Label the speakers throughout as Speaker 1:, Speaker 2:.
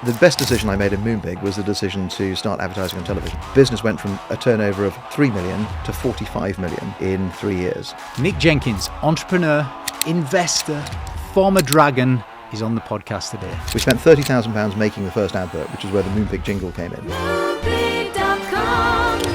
Speaker 1: The best decision I made in Moonpig was the decision to start advertising on television. Business went from a turnover of 3 million to 45 million in 3 years.
Speaker 2: Nick Jenkins, entrepreneur, investor, former dragon, is on the podcast today.
Speaker 1: We spent £30,000 making the first advert, which is where the Moonpig jingle came in.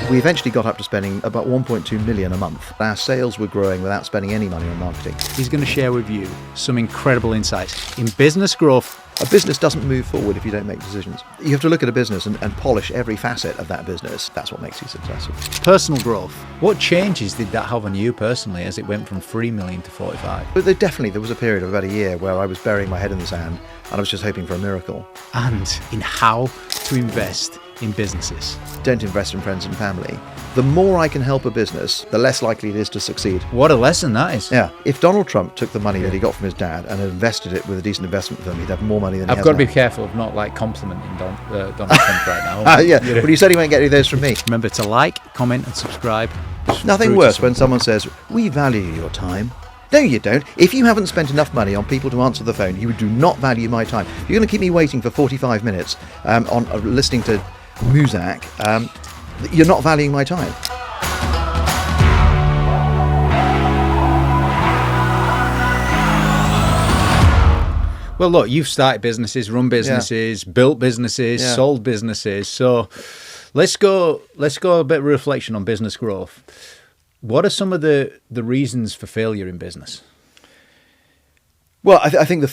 Speaker 1: We eventually got up to spending about 1.2 million a month. Our sales were growing without spending any money on marketing.
Speaker 2: He's going to share with you some incredible insights in business growth.
Speaker 1: A business doesn't move forward if you don't make decisions. You have to look at a business and polish every facet of that business. That's what makes you successful.
Speaker 2: Personal growth. What changes did that have on you personally as it went from 3 million to 45?
Speaker 1: But there was a period of about a year where I was burying my head in the sand and I was just hoping for a miracle.
Speaker 2: And in how to invest in businesses.
Speaker 1: Don't invest in friends and family. The more I can help a business, the less likely it is to succeed.
Speaker 2: What a lesson that is.
Speaker 1: Yeah. If Donald Trump took the money that he got from his dad and invested it with a decent investment firm, he'd have more money than he has
Speaker 2: I've got to
Speaker 1: now.
Speaker 2: be careful of not complimenting Donald Trump right now.
Speaker 1: Yeah, but he said he won't get any of those from me.
Speaker 2: Remember to like, comment and subscribe.
Speaker 1: Nothing worse when someone says, "We value your time." No, you don't. If you haven't spent enough money on people to answer the phone, you do not value my time. If you're going to keep me waiting for 45 minutes on listening to Muzak, you're not valuing my time.
Speaker 2: Well, look, you've started businesses, run businesses, built businesses, sold businesses. So let's go a bit of reflection on business growth. What are some of the reasons for failure in business?
Speaker 1: Well, I think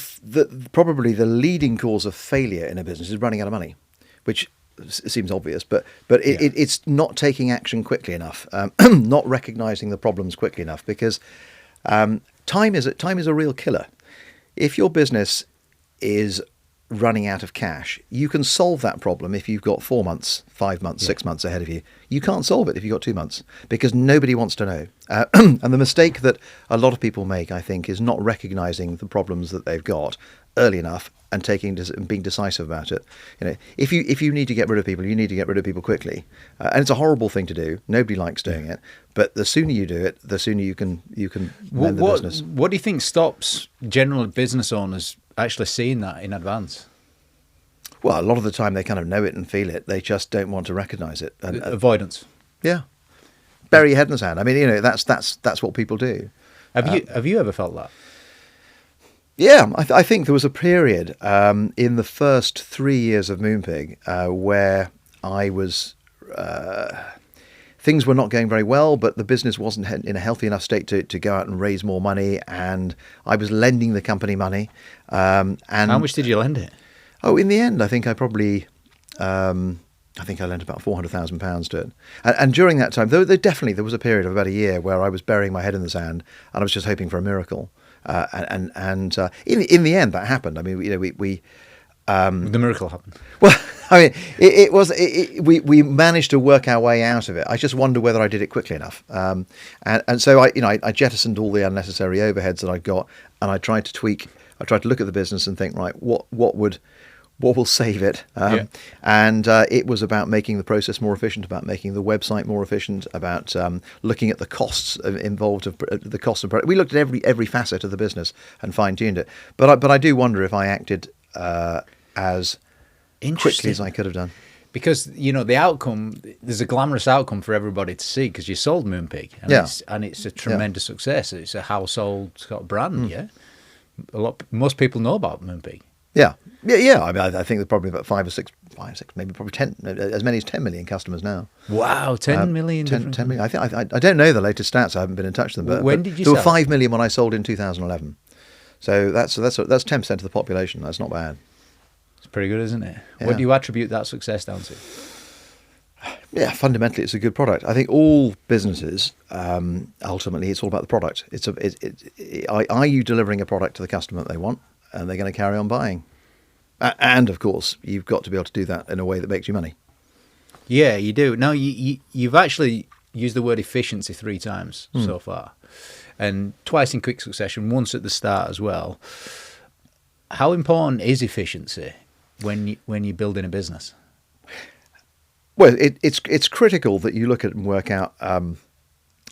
Speaker 1: probably the leading cause of failure in a business is running out of money, which seems obvious, but it's not taking action quickly enough, not recognizing the problems quickly enough, because time is a real killer. If your business is running out of cash, you can solve that problem if you've got 4 months, 5 months, 6 months ahead of you. You can't solve it if you've got 2 months, because nobody wants to know. And the mistake that a lot of people make, I think, is not recognizing the problems that they've got early enough and being decisive about it. You know, if you need to get rid of people, you need to get rid of people quickly. And it's a horrible thing to do. Nobody likes doing it. But the sooner you do it, the sooner you can mend the business.
Speaker 2: What do you think stops general business owners actually seeing that in advance?
Speaker 1: Well, a lot of the time they kind of know it and feel it. They just don't want to recognise it. And,
Speaker 2: avoidance.
Speaker 1: Yeah, bury your head in the sand. I mean, that's what people do.
Speaker 2: Have you ever felt that?
Speaker 1: Yeah, I think there was a period in the first 3 years of Moonpig where I was. Things were not going very well, but the business wasn't in a healthy enough state to go out and raise more money, and I was lending the company money. And
Speaker 2: how much did you lend it?
Speaker 1: Oh, in the end, I think I probably, I lent about £400,000 to it. And during that time, there was a period of about a year where I was burying my head in the sand, and I was just hoping for a miracle. In the end, that happened. I mean,
Speaker 2: The miracle happened.
Speaker 1: Well, I mean, we managed to work our way out of it. I just wonder whether I did it quickly enough. And so I jettisoned all the unnecessary overheads that I'd got, and I tried to tweak. I tried to look at the business and think, right, what will save it? And it was about making the process more efficient, about making the website more efficient, about looking at the costs involved of the cost of product. We looked at every facet of the business and fine-tuned it. But I do wonder if I acted as quickly as I could have done.
Speaker 2: Because, the outcome, there's a glamorous outcome for everybody to see because you sold Moonpig. And it's a tremendous success. It's a household sort of brand, Most people know about Moonpig.
Speaker 1: Yeah. I mean, I think there's probably about 5 or 6, maybe probably 10, as many as 10 million customers now.
Speaker 2: Wow, 10 million.
Speaker 1: 10 million. I don't know the latest stats. I haven't been in touch with them. But
Speaker 2: when did you
Speaker 1: there
Speaker 2: sell?
Speaker 1: were 5 million when I sold in 2011. So that's 10% of the population. That's not bad.
Speaker 2: It's pretty good, isn't it?
Speaker 1: Yeah.
Speaker 2: What do you attribute that success down to?
Speaker 1: Yeah, fundamentally, it's a good product. I think all businesses, ultimately, it's all about the product. Are you delivering a product to the customer that they want, and they're going to carry on buying? And of course, you've got to be able to do that in a way that makes you money.
Speaker 2: Yeah, you do. Now, you've actually used the word efficiency 3 times so far, and twice in quick succession, once at the start as well. How important is efficiency when you're building a business?
Speaker 1: Well, it's critical that you look at and work out,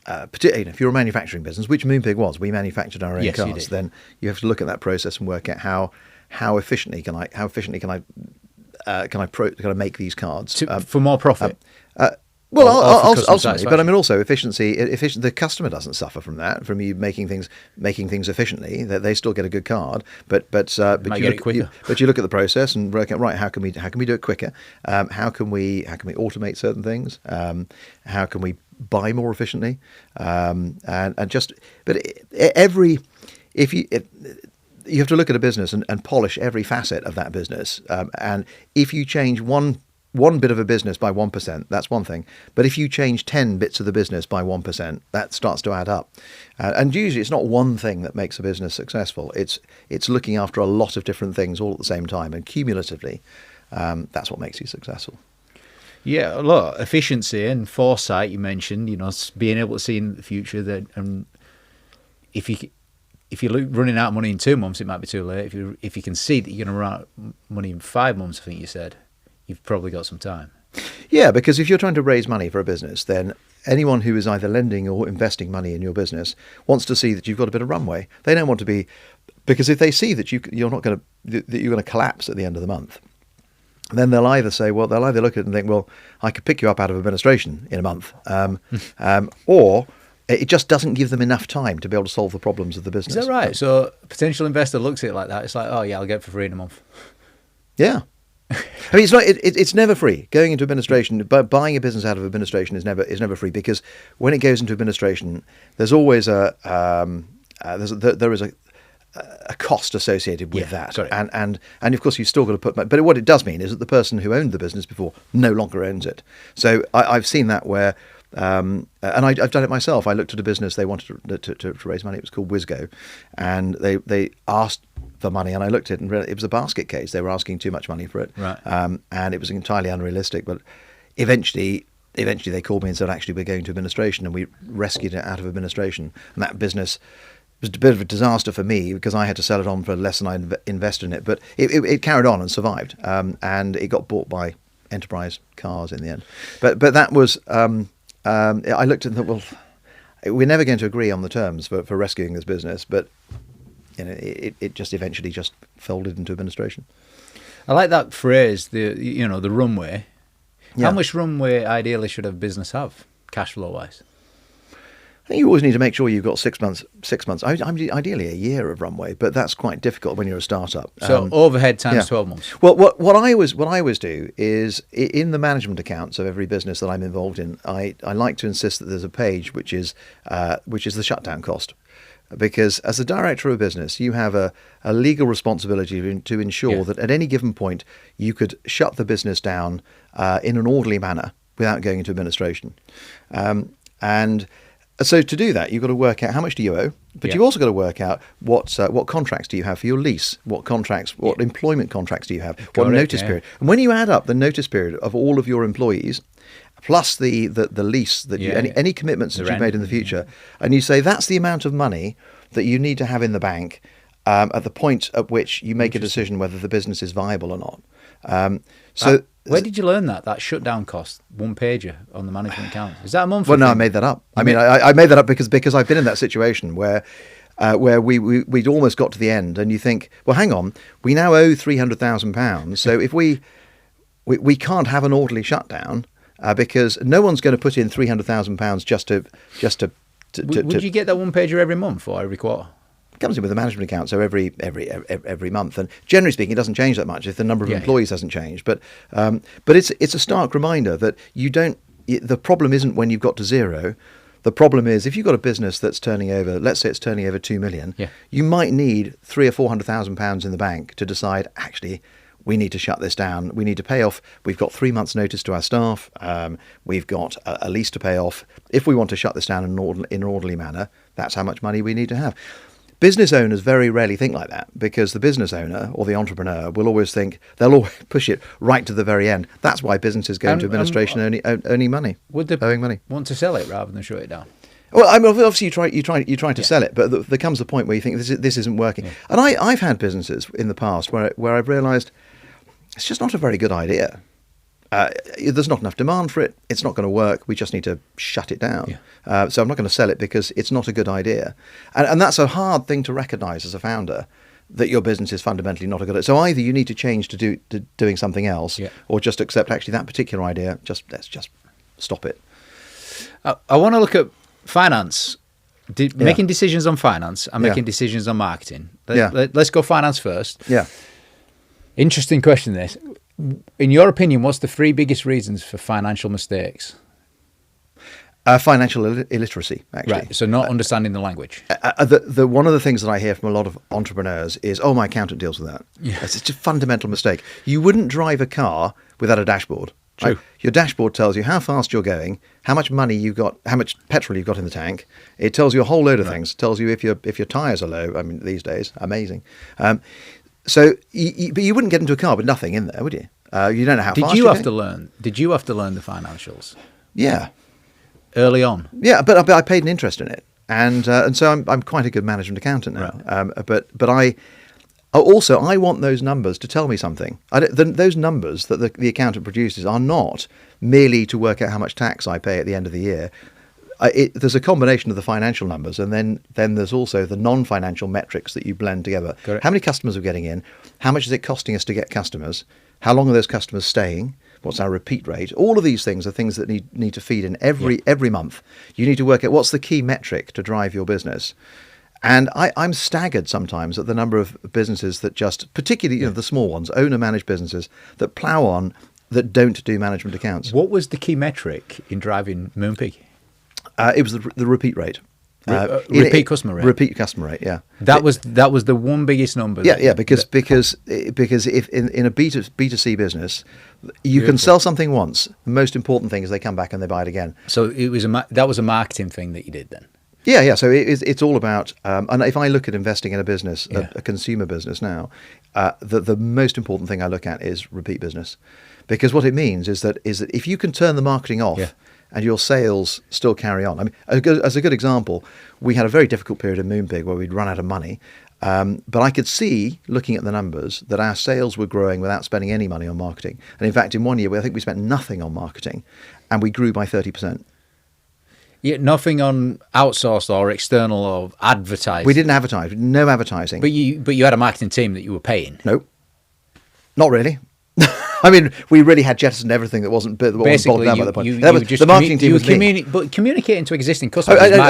Speaker 1: particularly if you're a manufacturing business, which Moonpig was. We manufactured our own cars. Then you have to look at that process and work out how efficiently can I can I make these cards
Speaker 2: for more profit?
Speaker 1: Well,
Speaker 2: Or for customer
Speaker 1: ultimately,
Speaker 2: satisfaction.
Speaker 1: but I mean, also efficiency. The customer doesn't suffer from that, from you making things efficiently. They still get a good card, but
Speaker 2: might get it quicker.
Speaker 1: But you look at the process and work out, right, how can we do it quicker? How can we automate certain things? How can we buy more efficiently? You have to look at a business and polish every facet of that business. And if you change one bit of a business by 1%, that's one thing. But if you change 10 bits of the business by 1%, that starts to add up. And usually it's not one thing that makes a business successful. It's looking after a lot of different things all at the same time. And cumulatively, that's what makes you successful.
Speaker 2: Yeah, look, efficiency and foresight, you mentioned, being able to see in the future that if you're running out of money in 2 months, it might be too late. If you can see that you're going to run out of money in 5 months, I think you said, you've probably got some time.
Speaker 1: Yeah, because if you're trying to raise money for a business, then anyone who is either lending or investing money in your business wants to see that you've got a bit of runway. They don't want to be, because if they see that you're going to collapse at the end of the month, then they'll either look at it and think, well, I could pick you up out of administration in a month, or it just doesn't give them enough time to be able to solve the problems of the business.
Speaker 2: Is that right? So a potential investor looks at it like that. It's like, oh yeah, I'll get it for free in a month.
Speaker 1: Yeah. I mean, it's never free. Going into administration, but buying a business out of administration is never free, because when it goes into administration, there's always there is a cost associated with that, and of course you've still got to put. But what it does mean is that the person who owned the business before no longer owns it. So I've seen that where. And I've done it myself. I looked at a business, they wanted to raise money. It was called Whizgo, and they asked for money, and I looked at it and realized it was a basket case. They were asking too much money for it,
Speaker 2: right.
Speaker 1: And it was entirely unrealistic. But eventually they called me and said, actually, we're going to administration, and we rescued it out of administration. And that business was a bit of a disaster for me because I had to sell it on for less than I invested in it. But it carried on and survived, and it got bought by Enterprise Cars in the end. But that was. I looked at and thought, well, we're never going to agree on the terms for rescuing this business, but it just eventually just folded into administration.
Speaker 2: I like that phrase, the runway.
Speaker 1: Yeah.
Speaker 2: How much runway ideally should a business have, cash flow wise?
Speaker 1: I think you always need to make sure you've got 6 months. Ideally a year of runway, but that's quite difficult when you're a startup.
Speaker 2: So overhead times 12 months.
Speaker 1: Well, what I always do is in the management accounts of every business that I'm involved in, I like to insist that there's a page which is the shutdown cost, because as the director of a business, you have a legal responsibility to ensure that at any given point you could shut the business down in an orderly manner without going into administration, and. So to do that, you've got to work out how much do you owe, but you've also got to work out what contracts do you have for your lease, what employment contracts do you have, what notice period. And when you add up the notice period of all of your employees, plus the lease that any commitments that you've made in the future, and you say that's the amount of money that you need to have in the bank at the point at which you make a decision whether the business is viable or not.
Speaker 2: Where did you learn that shutdown cost, one pager on the management account? Is that a monthly
Speaker 1: thing?
Speaker 2: I
Speaker 1: made that up. I made that up because I've been in that situation where we'd almost got to the end, and you think, well, hang on, we now owe £300,000, so if we can't have an orderly shutdown because no one's going to put in £300,000 just to.
Speaker 2: Would you get that one pager every month or every quarter?
Speaker 1: Comes in with a management account, so every month, and generally speaking, it doesn't change that much if the number of employees hasn't changed. But it's a stark reminder that you don't. The problem isn't when you've got to zero. The problem is if you've got a business that's turning over, let's say it's turning over 2 million, you might need £300,000 or £400,000 in the bank to decide, actually, we need to shut this down. We need to pay off. We've got 3 months' notice to our staff. We've got a lease to pay off. If we want to shut this down in an orderly manner, that's how much money we need to have. Business owners very rarely think like that, because the business owner or the entrepreneur will always think they'll always push it right to the very end. That's why businesses go into administration owing money.
Speaker 2: Would they want to sell it rather than shut it down?
Speaker 1: Well, I mean, obviously you try to sell it, but there comes a point where you think this isn't working. Yeah. And I've had businesses in the past where I've realised it's just not a very good idea. There's not enough demand for it. It's not going to work. We just need to shut it down. Yeah. So I'm not going to sell it because it's not a good idea. And that's a hard thing to recognise as a founder, that your business is fundamentally not a good idea. So either you need to change to doing something else, or just accept actually that particular idea. Let's just stop it.
Speaker 2: I want to look at finance, making decisions on finance and making decisions on marketing. Let's go finance first.
Speaker 1: Yeah.
Speaker 2: Interesting question. This, in your opinion, what's the 3 biggest reasons for financial mistakes?
Speaker 1: Financial illiteracy, actually.
Speaker 2: Right. So not understanding the language.
Speaker 1: One of the things that I hear from a lot of entrepreneurs is, "Oh, my accountant deals with that." Yeah. It's just a fundamental mistake. You wouldn't drive a car without a dashboard.
Speaker 2: True.
Speaker 1: Right? Your dashboard tells you how fast you're going, how much money you've got, how much petrol you've got in the tank. It tells you a whole load of things. It tells you if your tyres are low. I mean, these days, amazing. But you wouldn't get into a car with nothing in there, would you? You don't know how fast. Did you have to learn the financials? Yeah.
Speaker 2: Early on.
Speaker 1: Yeah, but I paid an interest in it, and so I'm quite a good management accountant now. Right. But I want those numbers to tell me something. Those numbers that the accountant produces are not merely to work out how much tax I pay at the end of the year. There's a combination of the financial numbers, and then there's also the non-financial metrics that you blend together.
Speaker 2: Correct.
Speaker 1: How many customers are getting in? How much is it costing us to get customers? How long are those customers staying? What's our repeat rate? All of these things are things that need to feed in every month. You need to work out what's the key metric to drive your business. And I'm staggered sometimes at the number of businesses that just, particularly the small ones, owner-managed businesses, that plough on, that don't do management accounts.
Speaker 2: What was the key metric in driving Moonpig?
Speaker 1: It was the repeat rate.
Speaker 2: Repeat customer rate.
Speaker 1: Repeat customer rate. Yeah.
Speaker 2: That was the one biggest number.
Speaker 1: Because if in a B2C business, you can sell something once. The most important thing is they come back and they buy it again.
Speaker 2: So that was a marketing thing that you did then.
Speaker 1: Yeah. So it's all about. And if I look at investing in a business, a consumer business now, the most important thing I look at is repeat business, because what it means is that if you can turn the marketing off. And your sales still carry on. I mean, as a good example, we had a very difficult period in Moonpig where we'd run out of money. But I could see, looking at the numbers, that our sales were growing without spending any money on marketing. And in fact, in 1 year, I think we spent nothing on marketing, and we grew by 30%.
Speaker 2: Yeah, nothing on outsourced or external or advertising.
Speaker 1: We didn't advertise. No advertising.
Speaker 2: But you had a marketing team that you were paying.
Speaker 1: Nope. Not really. I mean, we really had jettisoned everything that wasn't bottled down by the point. The marketing team was me.
Speaker 2: But communicating to existing customers.
Speaker 1: You're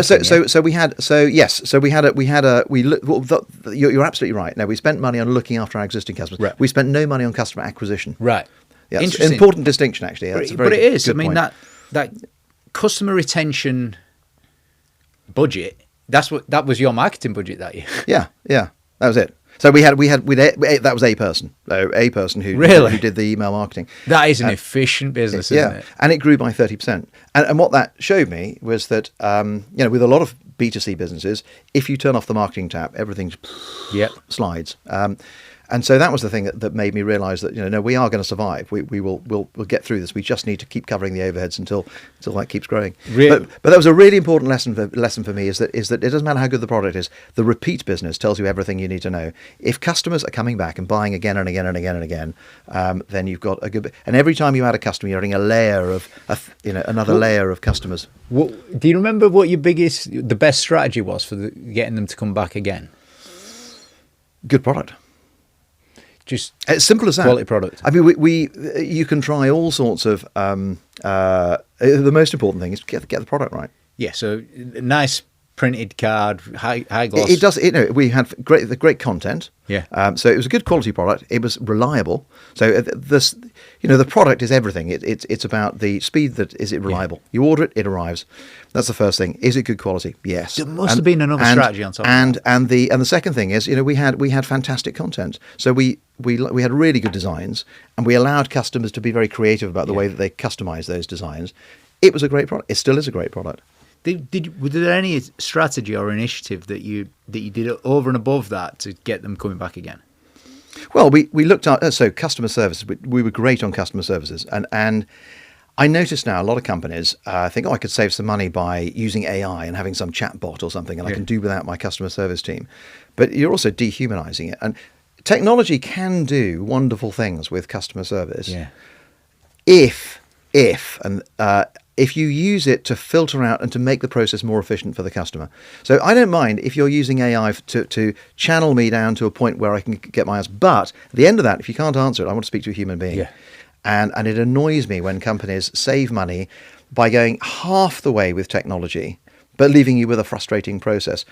Speaker 1: absolutely right. Now, we spent money on looking after our existing customers.
Speaker 2: Right.
Speaker 1: We spent no money on customer acquisition.
Speaker 2: Right.
Speaker 1: Yeah, it's an important distinction, actually.
Speaker 2: But it is. I mean, that customer retention budget. That was your marketing budget that year.
Speaker 1: Yeah. That was it. So that was a person who did the email marketing.
Speaker 2: That is an efficient business, isn't it? And
Speaker 1: it grew by 30%. And what that showed me was that with a lot of B2C businesses, if you turn off the marketing tap, everything slides. And so that was the thing that made me realise that no, we are going to survive. We'll get through this. We just need to keep covering the overheads until that keeps growing.
Speaker 2: Really?
Speaker 1: But that was a really important lesson for me is that it doesn't matter how good the product is. The repeat business tells you everything you need to know. If customers are coming back and buying again and again and again and again, then you've got a good. And every time you add a customer, you're adding a layer of another layer of customers.
Speaker 2: Do you remember what the best strategy was for getting them to come back again?
Speaker 1: Good product.
Speaker 2: Just
Speaker 1: as simple as that.
Speaker 2: Quality product.
Speaker 1: I mean, you can try all sorts of. The most important thing is get the product right.
Speaker 2: Yeah. So nice printed card, high gloss.
Speaker 1: It does. We had great content.
Speaker 2: Yeah.
Speaker 1: So it was a good quality product. It was reliable. So the product is everything. It's about the speed. Is it reliable? Yeah. You order it, it arrives. That's the first thing. Is it good quality? Yes.
Speaker 2: There must have been another strategy on top.
Speaker 1: And the second thing is, we had fantastic content. So we had really good designs, and we allowed customers to be very creative about the way that they customize those designs. It was a great product. It still is a great product.
Speaker 2: Was there any strategy or initiative that you did over and above that to get them coming back again?
Speaker 1: Well, we looked at customer services. We were great on customer services, and I notice now a lot of companies think, I could save some money by using AI and having some chat bot or something, and I can do without my customer service team. But you're also dehumanizing it, and technology can do wonderful things with customer service.
Speaker 2: Yeah.
Speaker 1: If if you use it to filter out and to make the process more efficient for the customer. So I don't mind if you're using AI to channel me down to a point where I can get my answer. But at the end of that, if you can't answer it, I want to speak to a human being.
Speaker 2: Yeah.
Speaker 1: And it annoys me when companies save money by going half the way with technology, but leaving you with a frustrating process.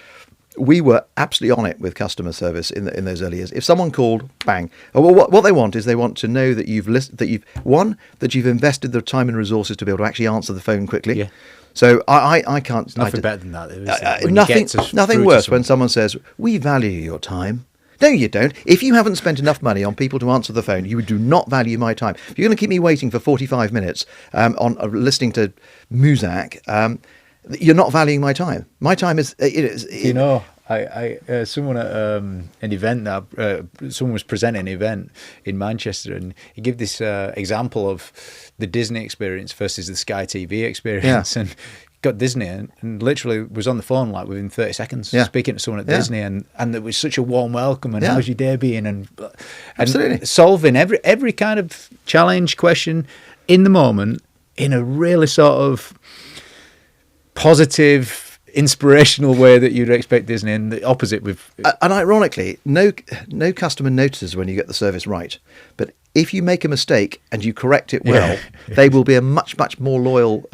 Speaker 1: We were absolutely on it with customer service in those early years. If someone called, bang. Well, what they want is they want to know that you've invested the time and resources to be able to actually answer the phone quickly.
Speaker 2: Yeah.
Speaker 1: So I can't.
Speaker 2: Nothing better than that. When
Speaker 1: nothing worse when someone says, "We value your time." No, you don't. If you haven't spent enough money on people to answer the phone, you do not value my time. If you're going to keep me waiting for 45 minutes on listening to Muzak, you're not valuing my time. My time is.
Speaker 2: Someone at an event that someone was presenting an event in Manchester, and he gave this example of the Disney experience versus the Sky TV experience, and got Disney and literally was on the phone like within 30 seconds speaking to someone at Disney, and there was such a warm welcome, and how's your day been, and
Speaker 1: absolutely
Speaker 2: solving every kind of challenge, question in the moment in a really sort of positive, inspirational way that you'd expect Disney, and the opposite with.
Speaker 1: And ironically, no customer notices when you get the service right, but if you make a mistake and you correct it well, they will be a much more loyal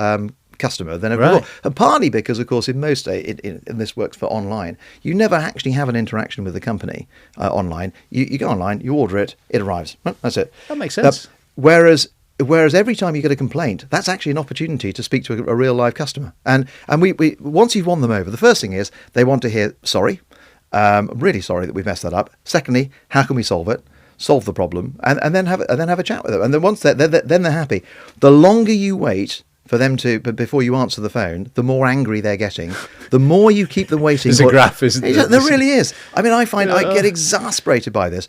Speaker 1: customer than ever before. And partly because, of course, in most and this works for online, you never actually have an interaction with the company online. You go online, you order it, it arrives. That's it.
Speaker 2: That makes sense.
Speaker 1: Whereas every time you get a complaint, that's actually an opportunity to speak to a real live customer. And we once you've won them over, the first thing is they want to hear, sorry, I'm really sorry that we've messed that up. Secondly, how can we solve it? Solve the problem, and then have a chat with them. And then once then they're happy. The longer you wait for them before you answer the phone, the more angry they're getting. The more you keep them waiting.
Speaker 2: There's a graph, isn't there?
Speaker 1: There really is. I mean, I find I get exasperated by this.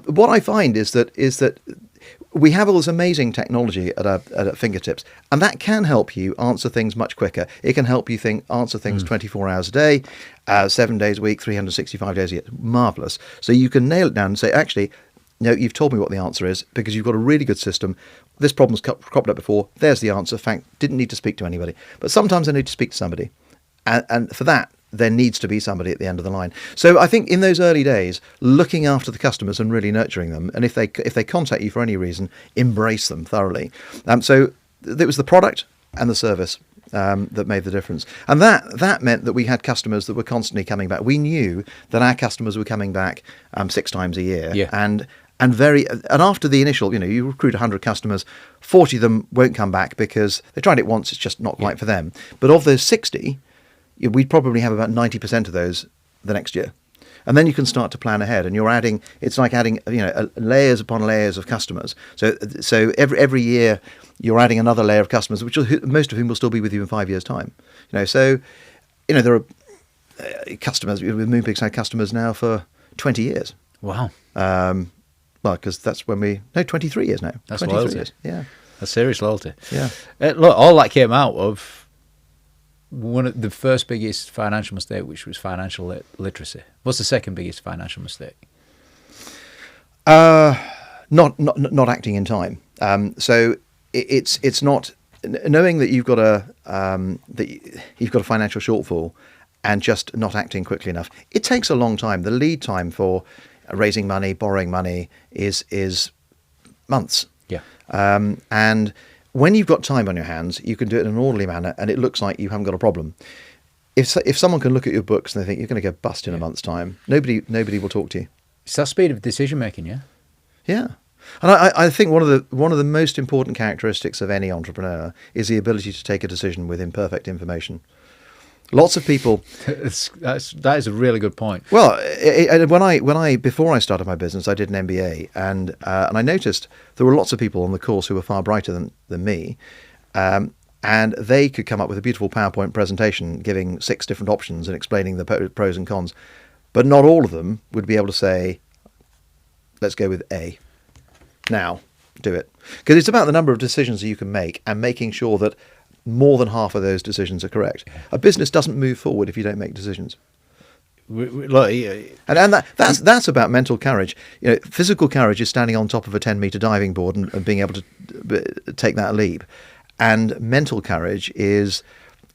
Speaker 1: What I find is that we have all this amazing technology at our fingertips, and that can help you answer things much quicker. It can help you answer things 24 hours a day, 7 days a week, 365 days a year. Marvelous. So you can nail it down and say, actually, no, you've told me what the answer is because you've got a really good system. This problem's cropped up before. There's the answer. Fact, didn't need to speak to anybody. But sometimes I need to speak to somebody. And for that, there needs to be somebody at the end of the line. So I think in those early days, looking after the customers and really nurturing them, and if they contact you for any reason, embrace them thoroughly. So it was the product and the service that made the difference. And that meant that we had customers that were constantly coming back. We knew that our customers were coming back 6 times a year.
Speaker 2: Yeah.
Speaker 1: And after the initial, you recruit 100 customers, 40 of them won't come back because they tried it once, it's just not right for them. But of those 60, we'd probably have about 90% of those the next year. And then you can start to plan ahead, and it's like adding layers upon layers of customers. So every year you're adding another layer of customers, most of whom will still be with you in 5 years' time. There are customers with Moonpig's had customers now for 20 years.
Speaker 2: Wow.
Speaker 1: Well, because that's when 23 years now.
Speaker 2: That's
Speaker 1: 23
Speaker 2: loyalty.
Speaker 1: Years. Yeah.
Speaker 2: That's serious loyalty.
Speaker 1: Yeah.
Speaker 2: Look, all that came out of one of the first biggest financial mistake, which was financial literacy. What's the second biggest financial mistake?
Speaker 1: Not acting in time. So it's not knowing that you've got a financial shortfall and just not acting quickly enough. It takes a long time. The lead time for raising money, borrowing money is months.
Speaker 2: Yeah.
Speaker 1: And when you've got time on your hands, you can do it in an orderly manner, and it looks like you haven't got a problem. If someone can look at your books and they think you're going to go bust in a month's time, nobody will talk to you.
Speaker 2: It's that speed of decision making, yeah.
Speaker 1: Yeah. And I think one of the most important characteristics of any entrepreneur is the ability to take a decision with imperfect information. Lots of people.
Speaker 2: That is a really good point.
Speaker 1: Well, before I started my business, I did an MBA, and I noticed there were lots of people on the course who were far brighter than me, and they could come up with a beautiful PowerPoint presentation giving 6 different options and explaining the pros and cons, but not all of them would be able to say, "Let's go with A." Now, do it, because it's about the number of decisions that you can make and making sure that more than half of those decisions are correct. A business doesn't move forward if you don't make decisions. And that's about mental courage. Physical courage is standing on top of a 10-meter diving board and being able to take that leap. And mental courage is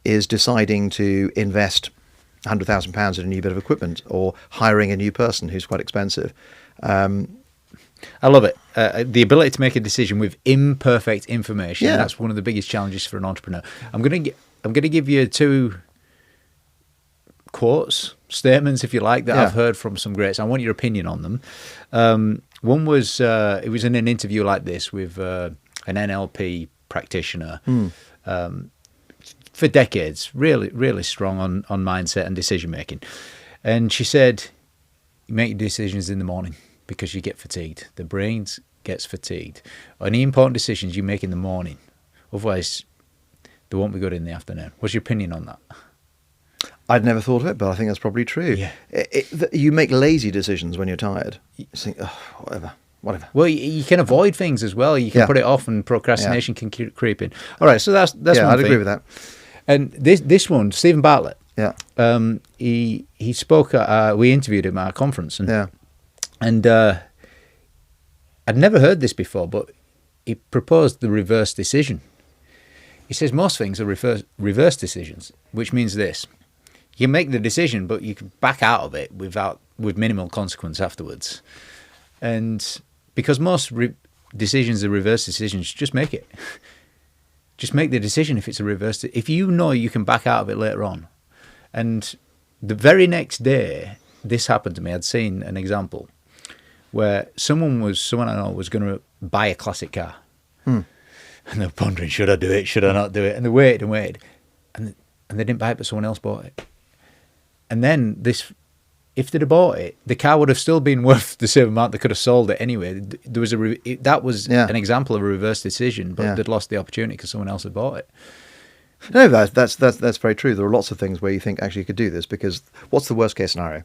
Speaker 1: deciding to invest £100,000 in a new bit of equipment, or hiring a new person who's quite expensive.
Speaker 2: I love it. The ability to make a decision with imperfect information.
Speaker 1: Yeah.
Speaker 2: That's one of the biggest challenges for an entrepreneur. I'm going to give you 2 quotes, statements, if you like, that I've heard from some greats. I want your opinion on them. One was, it was in an interview like this with an NLP practitioner for decades, really, really strong on mindset and decision making. And she said, you make your decisions in the morning because you get fatigued. The brain gets fatigued. Any important decisions you make in the morning, otherwise they won't be good in the afternoon. What's your opinion on that?
Speaker 1: I'd never thought of it, but I think that's probably true.
Speaker 2: Yeah.
Speaker 1: You make lazy decisions when you're tired. You think, whatever.
Speaker 2: Well, you can avoid things as well. You can put it off, and procrastination can creep in. All right, so that's one
Speaker 1: I'd
Speaker 2: thing.
Speaker 1: agree with that.
Speaker 2: And this one, Stephen Bartlett.
Speaker 1: Yeah.
Speaker 2: He spoke. We interviewed him at our conference, and I'd never heard this before, but he proposed the reverse decision. He says most things are reverse decisions, which means this: you can make the decision, but you can back out of it with minimal consequence afterwards. And because most decisions are reverse decisions, just make it. Just make the decision if it's a reverse. If you know you can back out of it later on. And the very next day, this happened to me. I'd seen an example where someone I know was going to buy a classic car. And they were pondering, should I do it? Should I not do it? And they waited and waited. And they didn't buy it, but someone else bought it. And then if they'd have bought it, the car would have still been worth the same amount. They could have sold it anyway. There was that was an example of a reverse decision, but they'd lost the opportunity because someone else had bought it.
Speaker 1: No, that's very true. There are lots of things where you think actually you could do this, because what's the worst case scenario?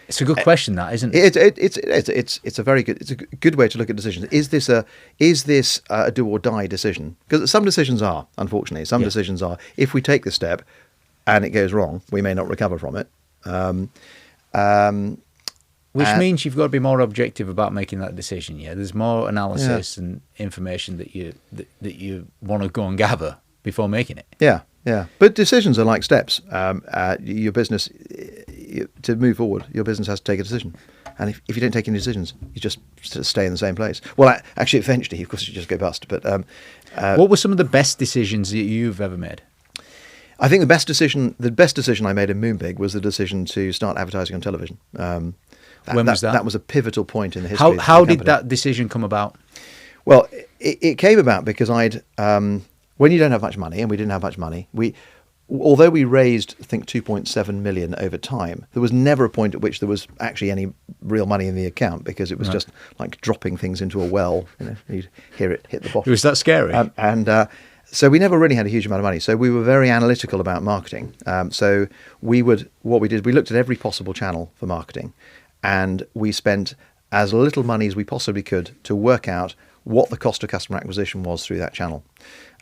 Speaker 2: It's a good question, that, isn't it?
Speaker 1: It's a very good way to look at decisions. Is this a do or die decision? Because some decisions are, unfortunately, decisions are, if we take this step and it goes wrong, we may not recover from it.
Speaker 2: Which means you've got to be more objective about making that decision. Yeah, there's more analysis and information that you want to go and gather before making it.
Speaker 1: Yeah. But decisions are like steps. Your business, to move forward, your business has to take a decision. And if you don't take any decisions, you just stay in the same place. Well, actually, eventually, of course, you just go bust. But
Speaker 2: what were some of the best decisions that you've ever made?
Speaker 1: I think the best decision I made in Moonpig was the decision to start advertising on television.
Speaker 2: When was that?
Speaker 1: That was a pivotal point in the history.
Speaker 2: How did that decision come about?
Speaker 1: Well, it came about because when you don't have much money, and we didn't have much money, although we raised, I think, 2.7 million over time, there was never a point at which there was actually any real money in the account, because it was just like dropping things into a well. You'd hear it hit the bottom.
Speaker 2: Was that scary?
Speaker 1: So we never really had a huge amount of money. So we were very analytical about marketing. So we looked at every possible channel for marketing, and we spent as little money as we possibly could to work out what the cost of customer acquisition was through that channel.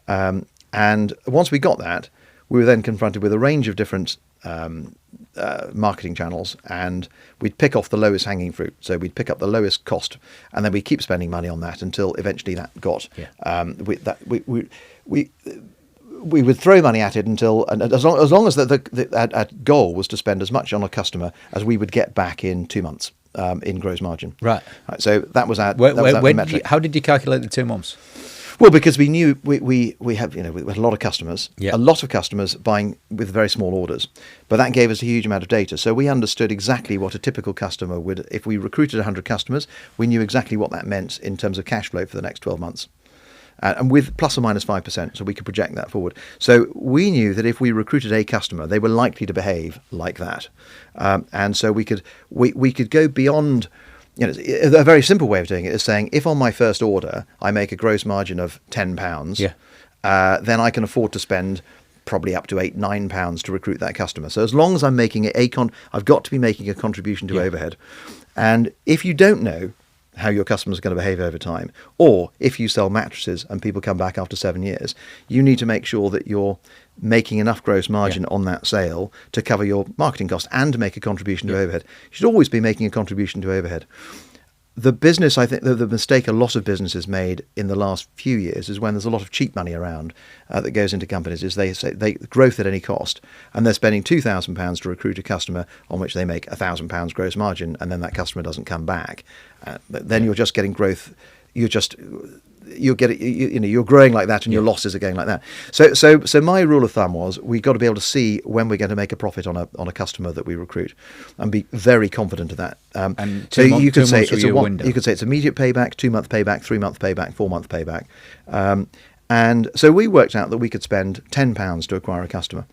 Speaker 1: And once we got that, we were then confronted with a range of different marketing channels, and we'd pick off the lowest hanging fruit. So we'd pick up the lowest cost, and then we keep spending money on that until eventually that got. We would throw money at it until, and as long as our goal was to spend as much on a customer as we would get back in 2 months in gross margin.
Speaker 2: Right.
Speaker 1: So that was our metric.
Speaker 2: How did you calculate the 2 months?
Speaker 1: Well, because we knew we had a lot of customers, a lot of customers buying with very small orders, but that gave us a huge amount of data. So we understood exactly what a typical customer would, if we recruited 100 customers, we knew exactly what that meant in terms of cash flow for the next 12 months. And with plus or minus 5%, so we could project that forward. So we knew that if we recruited a customer, they were likely to behave like that, and so we could go beyond. A very simple way of doing it is saying, if on my first order I make a gross margin of £10, then I can afford to spend probably up to £8-9 to recruit that customer. So as long as I'm making I've got to be making a contribution to overhead. And if you don't know how your customers are going to behave over time, or if you sell mattresses and people come back after 7 years, you need to make sure that you're making enough gross margin on that sale to cover your marketing cost and to make a contribution to overhead. You should always be making a contribution to overhead. the business, I think, the mistake a lot of businesses made in the last few years is when there's a lot of cheap money around that goes into companies, is they say they growth at any cost, and they're spending £2,000 to recruit a customer on which they make £1,000 gross margin, and then that customer doesn't come back. Then you're just getting growth. You're getting, you're growing like that, and your losses are going like that. So my rule of thumb was we've got to be able to see when we're going to make a profit on a customer that we recruit, and be very confident of that.
Speaker 2: And
Speaker 1: so you could say it's
Speaker 2: window.
Speaker 1: you could say it's immediate payback, 2-month payback, 3-month payback, 4-month payback, and so we worked out that we could spend £10 to acquire a customer.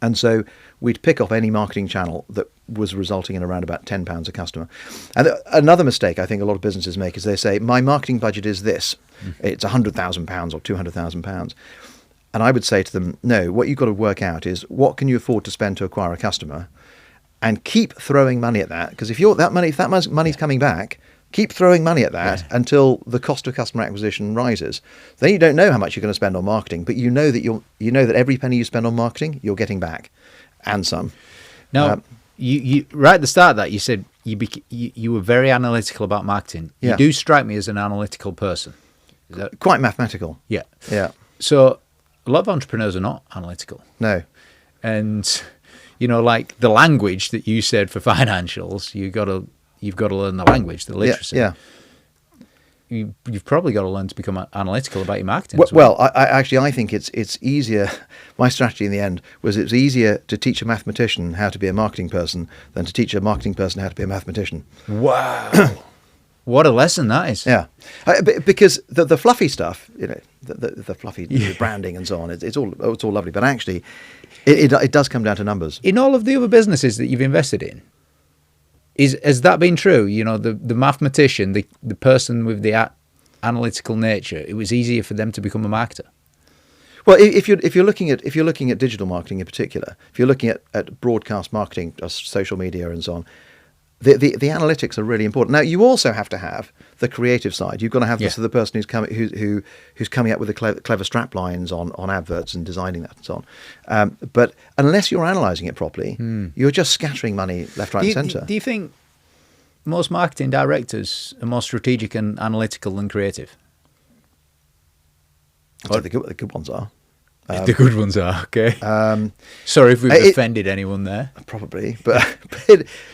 Speaker 1: And so we'd pick off any marketing channel that was resulting in around about £10 a customer. And another mistake I think a lot of businesses make is they say, my marketing budget is this. It's £100,000 or £200,000. And I would say to them, no, what you've got to work out is what can you afford to spend to acquire a customer, and keep throwing money at that. Because if that money's coming back, keep throwing money at that until the cost of customer acquisition rises. Then you don't know how much you're going to spend on marketing, but you know that every penny you spend on marketing, you're getting back, and some.
Speaker 2: Now, you right at the start of that, you said you were very analytical about marketing. You do strike me as an analytical person. Is that
Speaker 1: quite mathematical? Yeah.
Speaker 2: So a lot of entrepreneurs are not analytical.
Speaker 1: No.
Speaker 2: And like the language that you said for financials, you've got to learn the language, the literacy.
Speaker 1: Yeah.
Speaker 2: You've probably got to learn to become analytical about your marketing.
Speaker 1: Well, I think it's easier. My strategy in the end was it's easier to teach a mathematician how to be a marketing person than to teach a marketing person how to be a mathematician.
Speaker 2: Wow. What a lesson that is.
Speaker 1: Yeah. Because the fluffy stuff, the fluffy branding and so on, it's all lovely. But actually, it does come down to numbers.
Speaker 2: In all of the other businesses that you've invested in, has that been true? The mathematician, the person with the analytical nature, it was easier for them to become a marketer.
Speaker 1: Well, if you're looking at digital marketing in particular, if you're looking at broadcast marketing, social media and so on, the analytics are really important. Now, you also have to have the creative side. You've got to have the person who's coming up with the clever strap lines on adverts and designing that and so on. But unless you're analysing it properly, you're just scattering money left, right, and centre.
Speaker 2: Do you think most marketing directors are more strategic and analytical than creative?
Speaker 1: I think the good ones are.
Speaker 2: The good ones are, okay. Sorry if we've offended anyone there.
Speaker 1: Probably, but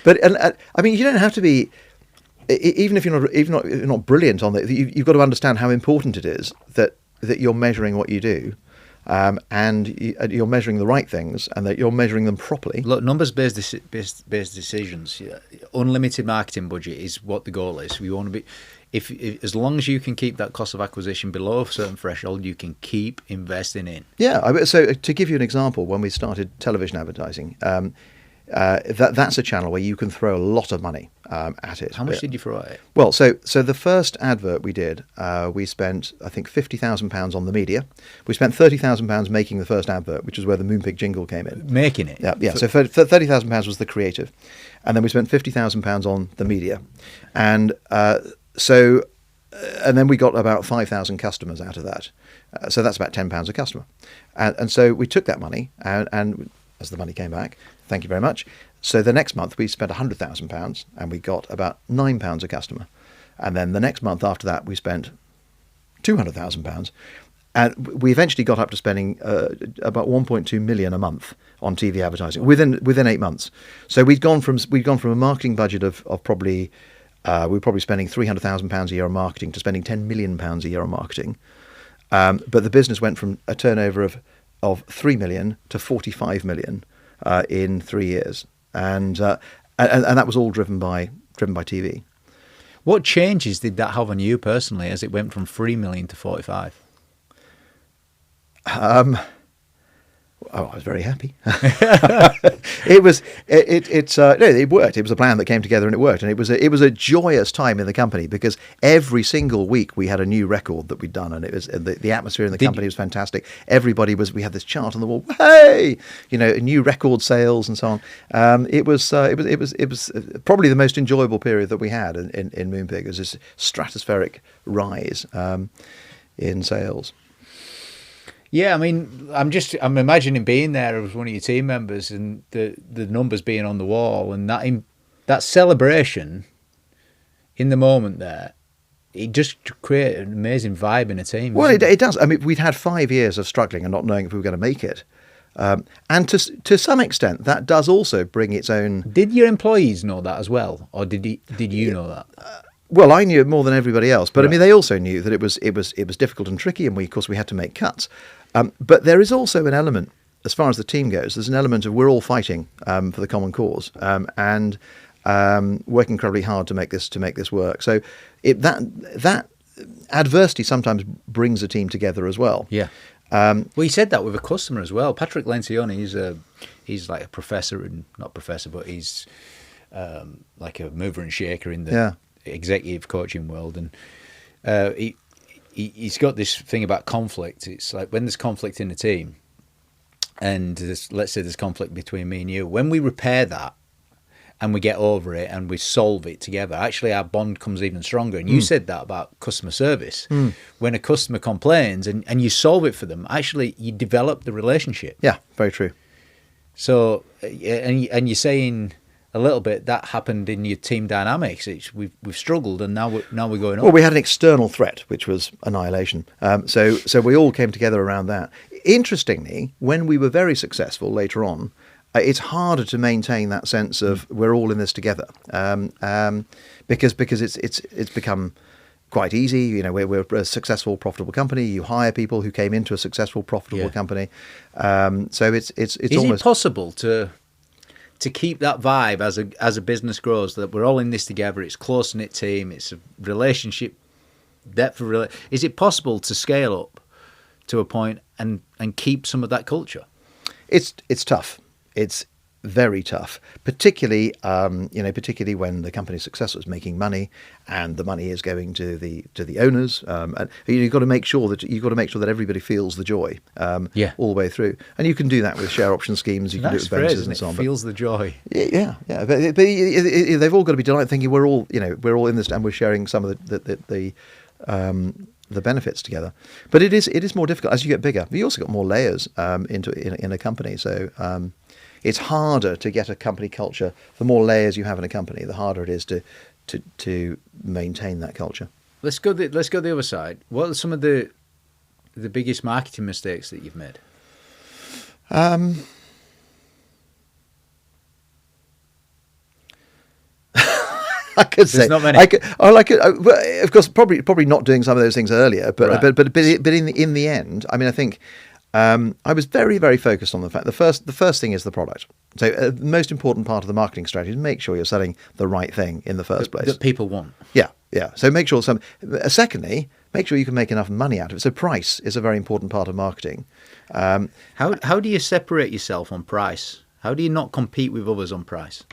Speaker 1: I mean, you don't have to be. Even if you're not brilliant on it, you've got to understand how important it is that you're measuring what you do, and you're measuring the right things, and that you're measuring them properly.
Speaker 2: Look, numbers-based decisions. Unlimited marketing budget is what the goal is. We want to be. If as long as you can keep that cost of acquisition below a certain threshold, you can keep investing in.
Speaker 1: Yeah. So to give you an example, when we started television advertising, that's a channel where you can throw a lot of money at it.
Speaker 2: How much did you throw at it?
Speaker 1: Well, so the first advert we did, we spent, I think, £50,000 on the media. We spent £30,000 making the first advert, which is where the Moonpig jingle came in.
Speaker 2: Making it?
Speaker 1: Yeah. So £30,000 was the creative. And then we spent £50,000 on the media. And and then we got about 5,000 customers out of that. So that's about £10 a customer. And so we took that money, and as the money came back, thank you very much. So the next month we spent £100,000 and we got about £9 a customer. And then the next month after that we spent £200,000. And we eventually got up to spending about 1.2 million a month on TV advertising within 8 months. So we'd gone from a marketing budget of probably we were probably spending £300,000 a year on marketing to spending £10 million a year on marketing. But the business went from a turnover of 3 million to 45 million in 3 years, and that was all driven by TV.
Speaker 2: What changes did that have on you personally as it went from 3 million to 45?
Speaker 1: I was very happy. It worked. It was a plan that came together and it worked. And it was a joyous time in the company because every single week we had a new record that we'd done, and it was the atmosphere in the company was fantastic. We had this chart on the wall. Hey, new record sales and so on. It was probably the most enjoyable period that we had in Moonpig. It was this stratospheric rise in sales.
Speaker 2: Yeah, I mean, I'm imagining being there as one of your team members and the numbers being on the wall and that celebration in the moment there, it just created an amazing vibe in a team.
Speaker 1: Well, it does. I mean, we'd had 5 years of struggling and not knowing if we were going to make it. And to some extent, that does also bring its own...
Speaker 2: Did your employees know that as well? Or did you know that?
Speaker 1: Well, I knew it more than everybody else, but
Speaker 2: Right.
Speaker 1: I mean, they also knew that it was difficult and tricky, and of course we had to make cuts. But there is also an element, as far as the team goes, there's an element of we're all fighting for the common cause and working incredibly hard to make this work. So that adversity sometimes brings a team together as well.
Speaker 2: Yeah. Well, he said that with a customer as well. Patrick Lencioni, he's like a professor, and not professor, but he's like a mover and shaker in the executive coaching world, and he's got this thing about conflict. It's like when there's conflict in a team, and let's say there's conflict between me and you, when we repair that and we get over it and we solve it together, actually our bond comes even stronger. And you said that about customer service. When a customer complains and you solve it for them, actually you develop the relationship.
Speaker 1: Yeah, very true.
Speaker 2: So, and you're saying a little bit that happened in your team dynamics. We've struggled, and now we're going on.
Speaker 1: Well, we had an external threat, which was annihilation. So we all came together around that. Interestingly, when we were very successful later on, it's harder to maintain that sense of we're all in this together, because it's become quite easy. You know, we're a successful, profitable company. You hire people who came into a successful, profitable company. So it's
Speaker 2: Is
Speaker 1: almost
Speaker 2: it possible to keep that vibe as a business grows, that we're all in this together? It's close knit team. It's a relationship depth of Is it possible to scale up to a point and keep some of that culture? It's
Speaker 1: tough. It's very tough, particularly when the company's successful is making money, and the money is going to the owners. And you've got to make sure that everybody feels the joy all the way through. And you can do that with share option schemes. You can do it with bonuses and so on.
Speaker 2: Feels the joy.
Speaker 1: Yeah. But they've all got to be delighted, thinking we're all in this, and we're sharing some of the benefits together. But it is more difficult as you get bigger. You also got more layers in a company. So it's harder to get a company culture. The more layers you have in a company, the harder it is to maintain that culture.
Speaker 2: Let's go the other side. What are some of the biggest marketing mistakes that you've made?
Speaker 1: I could say
Speaker 2: not many.
Speaker 1: Of course, probably not doing some of those things earlier, but
Speaker 2: Right.
Speaker 1: but in the end, I mean, I think I was very, very focused on the fact the first thing is the product. So the most important part of the marketing strategy is make sure you're selling the right thing in the first place
Speaker 2: that people want.
Speaker 1: Yeah. So make sure secondly, make sure you can make enough money out of it. So price is a very important part of marketing.
Speaker 2: How do you separate yourself on price? How do you not compete with others on price?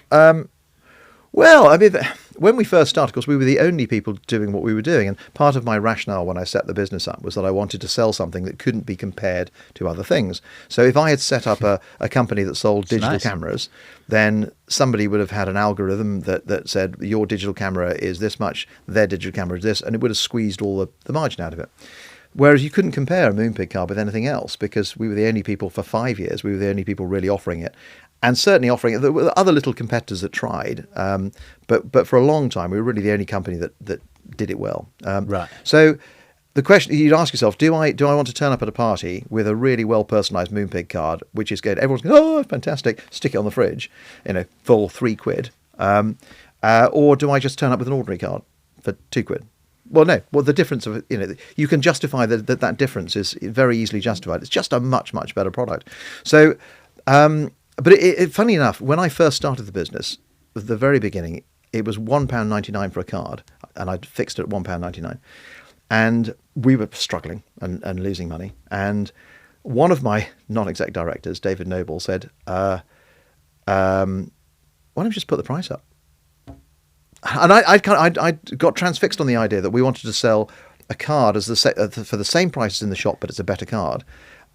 Speaker 1: Well, I mean, when we first started, of course, we were the only people doing what we were doing. And part of my rationale when I set the business up was that I wanted to sell something that couldn't be compared to other things. So if I had set up a company that sold digital cameras, then somebody would have had an algorithm that said your digital camera is this much, their digital camera is this, and it would have squeezed all the margin out of it. Whereas you couldn't compare a Moonpig card with anything else, because we were the only people for 5 years. We were the only people really offering it. And certainly offering it. There were other little competitors that tried, but for a long time we were really the only company that did it well.
Speaker 2: Right.
Speaker 1: So the question you'd ask yourself: Do I want to turn up at a party with a really well personalised Moonpig card, which is good? Everyone's going, oh, fantastic! Stick it on the fridge, for £3, or do I just turn up with an ordinary card for £2? Well, no. Well, the difference of you can justify that difference is very easily justified. It's just a much better product. So. But funny enough, when I first started the business, at the very beginning, it was £1.99 for a card, and I'd fixed it at £1.99. And we were struggling and losing money. And one of my non-exec directors, David Noble, said, why don't you just put the price up? And I got transfixed on the idea that we wanted to sell a card for the same price as in the shop, but it's a better card.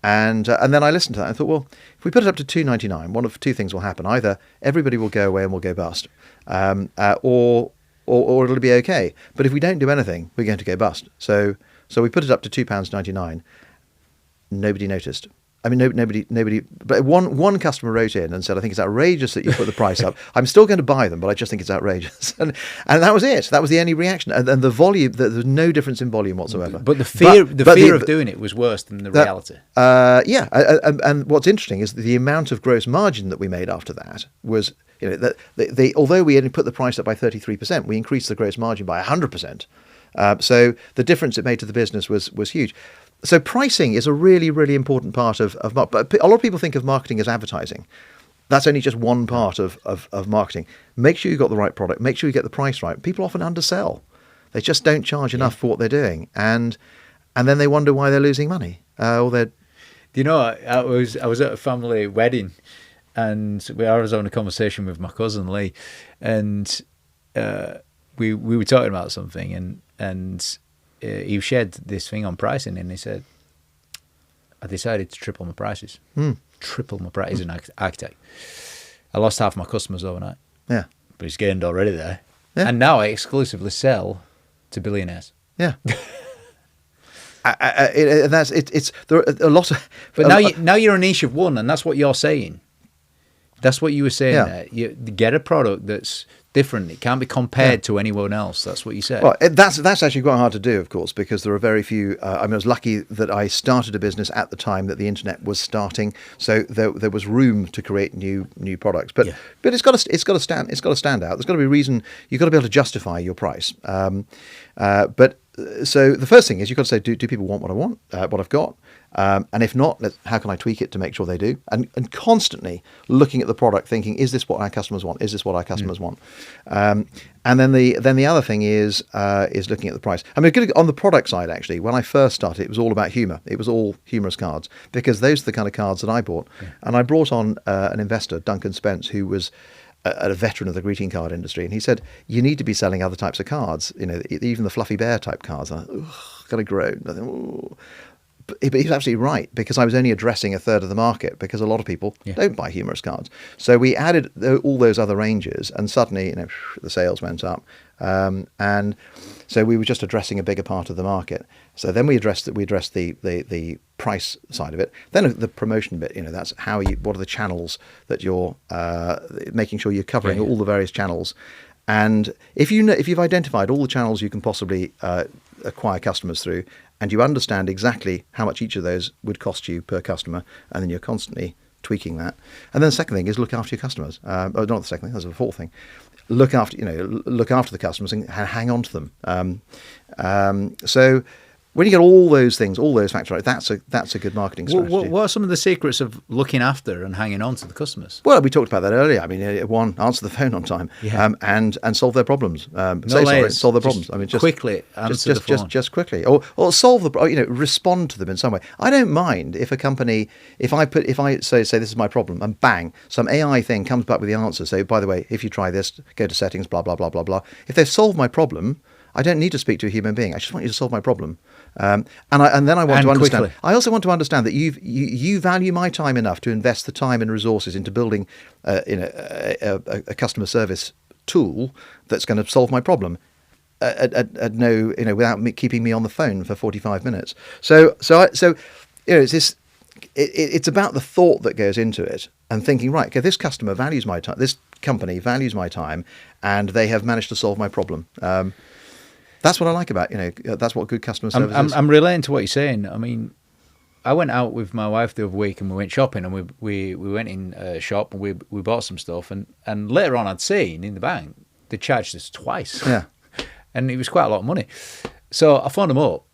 Speaker 1: And then I listened to that and thought, well, if we put it up to £2.99, one of two things will happen. Either everybody will go away and we'll go bust, or it'll be okay. But if we don't do anything, we're going to go bust. So we put it up to £2.99. Nobody noticed. I mean, nobody. But one customer wrote in and said, "I think it's outrageous that you put the price up. I'm still going to buy them, but I just think it's outrageous." And that was it. That was the only reaction. And the volume, there was no difference in volume whatsoever.
Speaker 2: But the fear of doing it was worse than the reality.
Speaker 1: Yeah. And what's interesting is the amount of gross margin that we made after that was, that although we only put the price up by 33%, we increased the gross margin by 100%. So the difference it made to the business was huge. So pricing is a really, really important part of but a lot of people think of marketing as advertising. That's only just one part of marketing. Make sure you've got the right product. Make sure you get the price right. People often undersell. They just don't charge enough for what they're doing. And then they wonder why they're losing money. Or they're...
Speaker 2: Do you know, I was at a family wedding, and I was having a conversation with my cousin Lee, and we were talking about something, and he shared this thing on pricing, and he said, I decided to triple my prices. Triple my prices. He's an architect. I lost half my customers overnight. Yeah. But he's gained already there. Yeah. And now I exclusively sell to billionaires.
Speaker 1: Yeah. There are a lot of...
Speaker 2: But now you're a niche of one, and that's what you're saying. That's what you were saying there. You get a product that's different. It can't be compared to anyone else. That's what you said.
Speaker 1: Well, that's actually quite hard to do, of course, because there are very few. I was lucky that I started a business at the time that the internet was starting, so there was room to create new products. But it's got to stand out. There's got to be a reason. You've got to be able to justify your price. So the first thing is you've got to say, do people want what I want, what I've got? And if not, how can I tweak it to make sure they do? And constantly looking at the product, thinking, is this what our customers want? Is this what our customers want? And then the other thing is looking at the price. I mean, on the product side, actually, when I first started, it was all about humour. It was all humorous cards, because those are the kind of cards that I bought. Yeah. And I brought on an investor, Duncan Spence, who was a veteran of the greeting card industry, and he said, you need to be selling other types of cards, even the fluffy bear type cards. I got to grow. But he's absolutely right, because I was only addressing a third of the market, because a lot of people don't buy humorous cards. So we added all those other ranges, and suddenly the sales went up. And so we were just addressing a bigger part of the market. So then we addressed the price side of it. Then the promotion bit, that's what are the channels that you're making sure you're covering all the various channels. And if you've identified all the channels you can possibly acquire customers through, and you understand exactly how much each of those would cost you per customer, and then you're constantly tweaking that. And then the second thing is look after your customers. Not the second thing, that's the fourth thing. Look after the customers and hang on to them. So when you get all those things, all those factors right, that's a good marketing strategy.
Speaker 2: What are some of the secrets of looking after and hanging on to the customers?
Speaker 1: Well, we talked about that earlier. I mean, one, answer the phone on time, and solve their problems. Solve their problems. I mean, just
Speaker 2: quickly answer the phone.
Speaker 1: Just quickly, or solve the respond to them in some way. I don't mind if a company, if I say this is my problem, and bang, some AI thing comes back with the answer. Say, by the way, if you try this, go to settings, blah blah blah blah blah. If they've solved my problem, I don't need to speak to a human being. I just want you to solve my problem. And then I want to understand. Quickly. I also want to understand that you value my time enough to invest the time and resources into building a customer service tool that's going to solve my problem. Without keeping me on the phone for 45 minutes. So it's this. It's about the thought that goes into it, and thinking, right, okay, this customer values my time. This company values my time, and they have managed to solve my problem. That's what I like about, that's what good customer service is.
Speaker 2: I'm relating to what you're saying. I mean, I went out with my wife the other week, and we went shopping, and we went in a shop, and we bought some stuff, and later on I'd seen in the bank they charged us twice. Yeah. And it was quite a lot of money. So I phoned them up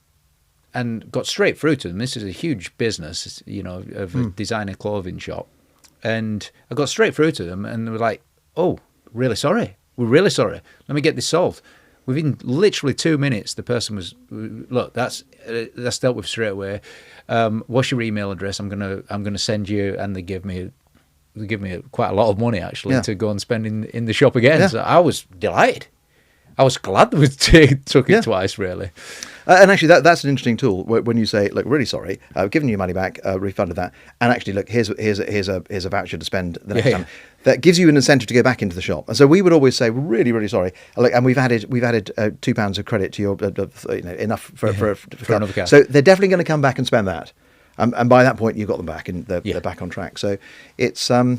Speaker 2: and got straight through to them. This is a huge business, of a designer clothing shop. And I got straight through to them, and they were like, oh, really sorry. We're really sorry. Let me get this solved. Within literally 2 minutes, the person was, look, that's dealt with straight away. What's your email address? I'm gonna send you, and they give me quite a lot of money actually to go and spend in the shop again. Yeah. So I was delighted. I was glad we took it twice, really.
Speaker 1: And actually, that's an interesting tool when you say, look, really sorry, I've given you money back, refunded that, and actually, look, here's a voucher to spend the next time. That gives you an incentive to go back into the shop. And so we would always say, we're really, really sorry, and we've added £2 of credit to your enough for another card. So they're definitely going to come back and spend that. And by that point, you've got them back, and they're back on track. So it's so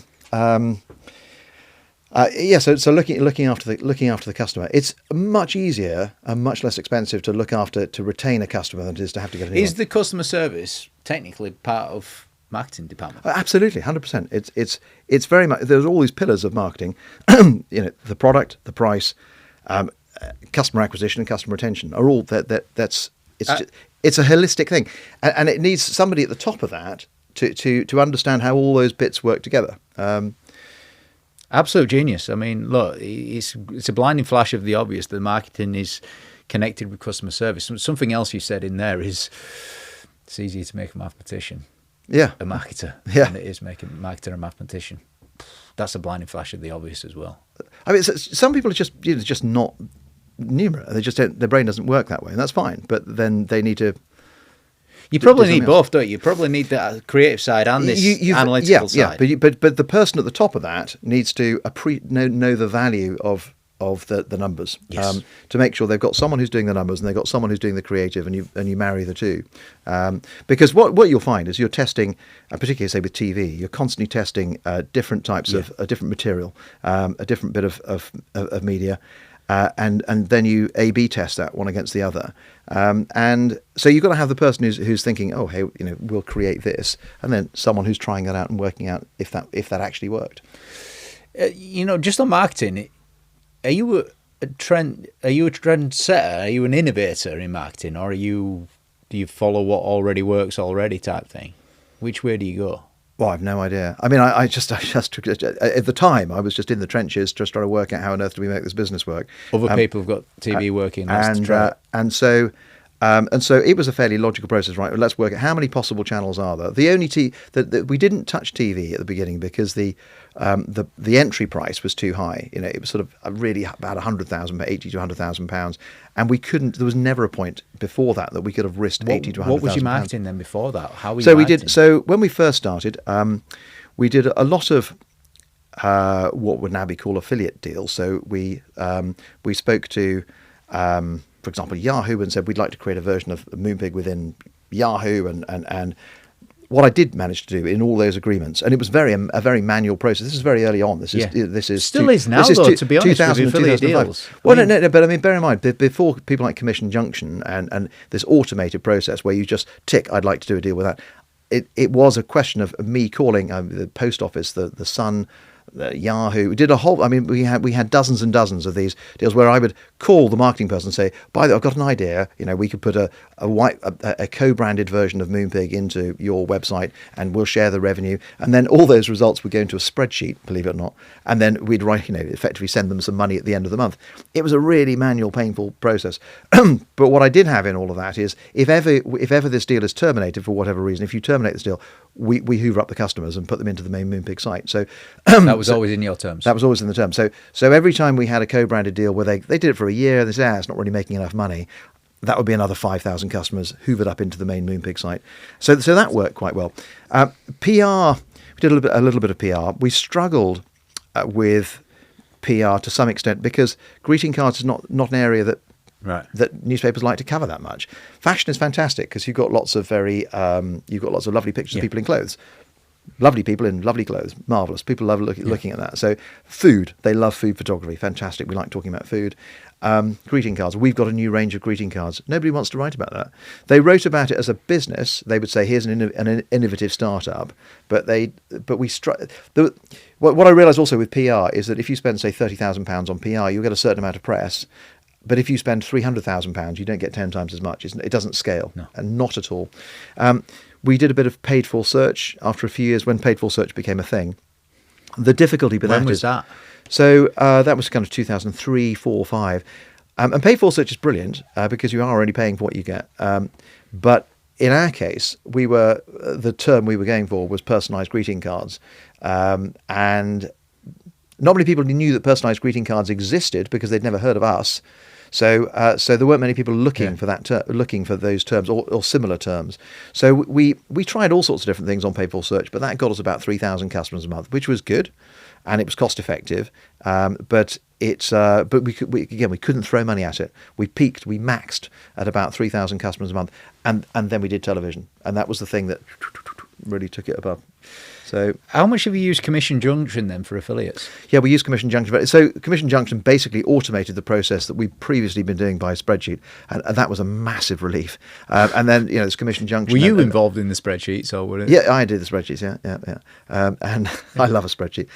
Speaker 1: looking after the customer, it's much easier and much less expensive to retain a customer than it is to have to get a new
Speaker 2: Is
Speaker 1: one.
Speaker 2: the customer service technically part of marketing department?
Speaker 1: Absolutely, 100%. It's very much, there's all these pillars of marketing, the product, the price, customer acquisition, and customer retention are all it's a holistic thing, and it needs somebody at the top of that to understand how all those bits work together.
Speaker 2: Absolute genius. I mean, look, it's a blinding flash of the obvious that marketing is connected with customer service. Something else you said in there is it's easier to make a mathematician a marketer than it is make a marketer a mathematician. That's a blinding flash of the obvious as well.
Speaker 1: I mean, some people are just not numerate. They just don't, their brain doesn't work that way, and that's fine. But then they need to.
Speaker 2: You probably need both, don't you? You probably need the creative side and this analytical side.
Speaker 1: Yeah, but the person at the top of that needs to know the value of the numbers.
Speaker 2: Yes.
Speaker 1: To make sure they've got someone who's doing the numbers and they've got someone who's doing the creative, and you marry the two. Because what you'll find is you're testing, particularly say with TV, you're constantly testing different types of a different material, a different bit of media. And then you A/B test that one against the other, and so you've got to have the person who's thinking, oh, hey, we'll create this, and then someone who's trying that out and working out if that actually worked.
Speaker 2: Just on marketing, are you a trendsetter? Are you an innovator in marketing, or do you follow what already works type thing? Which way do you go?
Speaker 1: Well, I've no idea. I mean, I just at the time I was just in the trenches, just trying to work out how on earth do we make this business work.
Speaker 2: Other people have got TV working,
Speaker 1: and so it was a fairly logical process, right? Let's work out how many possible channels are there. The only we didn't touch TV at the beginning because the entry price was too high. It was sort of really about £100,000, £80,000 to £100,000, and we couldn't. There was never a point before that we could have risked £80,000 to £100,000.
Speaker 2: What was your marketing then before that? How were you marketing?
Speaker 1: So when we first started, we did a lot of what would now be called affiliate deals. So we spoke to, for example, Yahoo, and said we'd like to create a version of Moonpig within Yahoo, and what I did manage to do in all those agreements, and it was a very manual process. This is very early on. This is
Speaker 2: still is now, though, to be honest, with affiliate deals.
Speaker 1: Well, no, but I mean, bear in mind, before people like Commission Junction and this automated process where you just tick, I'd like to do a deal with that. It was a question of me calling the post office, the Sun, Yahoo. We did a whole. I mean, we had dozens and dozens of these deals where I would call the marketing person and say, "By the way, I've got an idea. We could put a co-branded version of Moonpig into your website, and we'll share the revenue." And then all those results would go into a spreadsheet, believe it or not. And then we'd write, effectively send them some money at the end of the month. It was a really manual, painful process. But what I did have in all of that is, if ever this deal is terminated for whatever reason, if you terminate this deal, we hoover up the customers and put them into the main Moonpig site. So
Speaker 2: that was always in your terms.
Speaker 1: That was always in the terms. So every time we had a co-branded deal where they did it for a year, and they said, it's not really making enough money, that would be another 5,000 customers hoovered up into the main Moonpig site. So that worked quite well. PR, we did a little bit of PR. We struggled with PR to some extent because greeting cards is not an area that newspapers like to cover that much. Fashion is fantastic because you've got lots of lovely pictures of people in clothes. Lovely people in lovely clothes, marvellous. People love looking at that. So food, they love food photography, fantastic. We like talking about food. Greeting cards, we've got a new range of greeting cards. Nobody wants to write about that. They wrote about it as a business. They would say, here's an innovative startup. But what I realised also with PR is that if you spend, say, £30,000 on PR, you'll get a certain amount of press. But if you spend £300,000, you don't get 10 times as much. It doesn't scale, and not at all. We did a bit of paid-for search after a few years when paid-for search became a thing. The difficulty with
Speaker 2: when was that?
Speaker 1: So that was kind of 2003, 4, 5. And paid-for search is brilliant because you are only paying for what you get. But in our case, the term we were going for was personalised greeting cards. And not many people knew that personalised greeting cards existed because they'd never heard of us. So there weren't many people looking for looking for those terms or similar terms. So we tried all sorts of different things on Paid4 Search, but that got us about 3,000 customers a month, which was good, and it was cost effective. But we couldn't throw money at it. We maxed at about 3,000 customers a month, and then we did television, and that was the thing that really took it above. So,
Speaker 2: how much have you used Commission Junction then for affiliates?
Speaker 1: Yeah, we use Commission Junction. So Commission Junction basically automated the process that we'd previously been doing by spreadsheet, and that was a massive relief. And then there's Commission Junction.
Speaker 2: Were you involved in the spreadsheets, or were it?
Speaker 1: Yeah, I did the spreadsheets. Yeah. And I love a spreadsheet.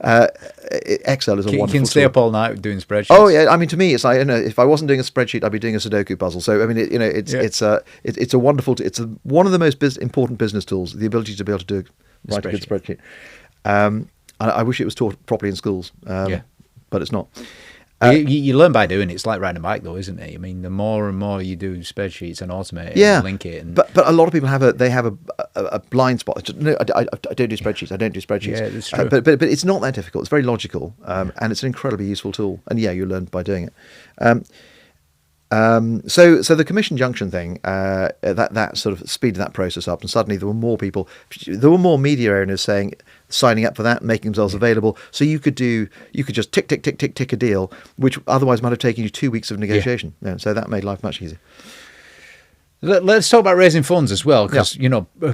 Speaker 1: Excel is a wonderful tool.
Speaker 2: You can stay up all night doing spreadsheets.
Speaker 1: Oh yeah, I mean, to me, it's like, if I wasn't doing a spreadsheet, I'd be doing a Sudoku puzzle. So I mean, it's a wonderful. It's one of the most important business tools. The ability to be able to write a good spreadsheet. I wish it was taught properly in schools, but it's not.
Speaker 2: You learn by doing it. It's like riding a bike, though, isn't it? I mean, the more and more you do spreadsheets and automate it and link it.
Speaker 1: But a lot of people have a blind spot. No, I don't do spreadsheets. I don't do spreadsheets.
Speaker 2: Yeah, that's true.
Speaker 1: But it's not that difficult. It's very logical, and it's an incredibly useful tool. And you learn by doing it. So the Commission Junction thing, that sort of speeded that process up, and suddenly there were more media owners signing up for that, making themselves available. So you could just tick a deal, which otherwise might have taken you 2 weeks of negotiation. Yeah, so that made life much easier.
Speaker 2: Let's talk about raising funds as well, because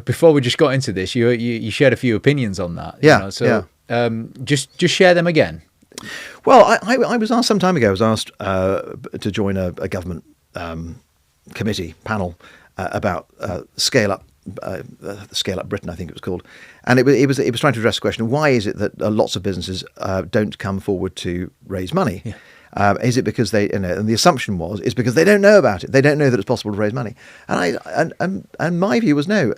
Speaker 2: before we just got into this, you shared a few opinions on that. Just share them again.
Speaker 1: Well, I was asked some time ago. I was asked to join a government committee panel about Scale Up Britain, I think it was called, and it was trying to address the question: why is it that lots of businesses don't come forward to raise money? Yeah. Is it because and the assumption is because they don't know about it. They don't know that it's possible to raise money. And my view was no.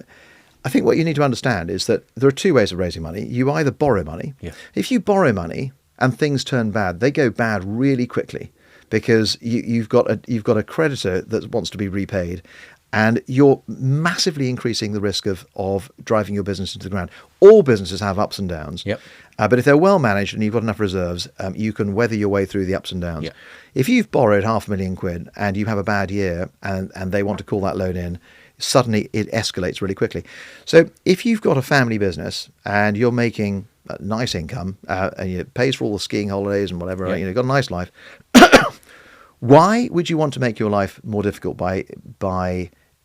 Speaker 1: I think what you need to understand is that there are two ways of raising money. You either borrow money. Yeah. If you borrow money and things turn bad, they go bad really quickly, because you've got a creditor that wants to be repaid, and you're massively increasing the risk of driving your business into the ground. All businesses have ups and downs, but if they're well managed and you've got enough reserves, you can weather your way through the ups and downs. Yep. If you've borrowed £500,000 and you have a bad year and they want to call that loan in, suddenly it escalates really quickly. So if you've got a family business and you're making a nice income and it pays for all the skiing holidays and whatever, you've got a nice life, why would you want to make your life more difficult by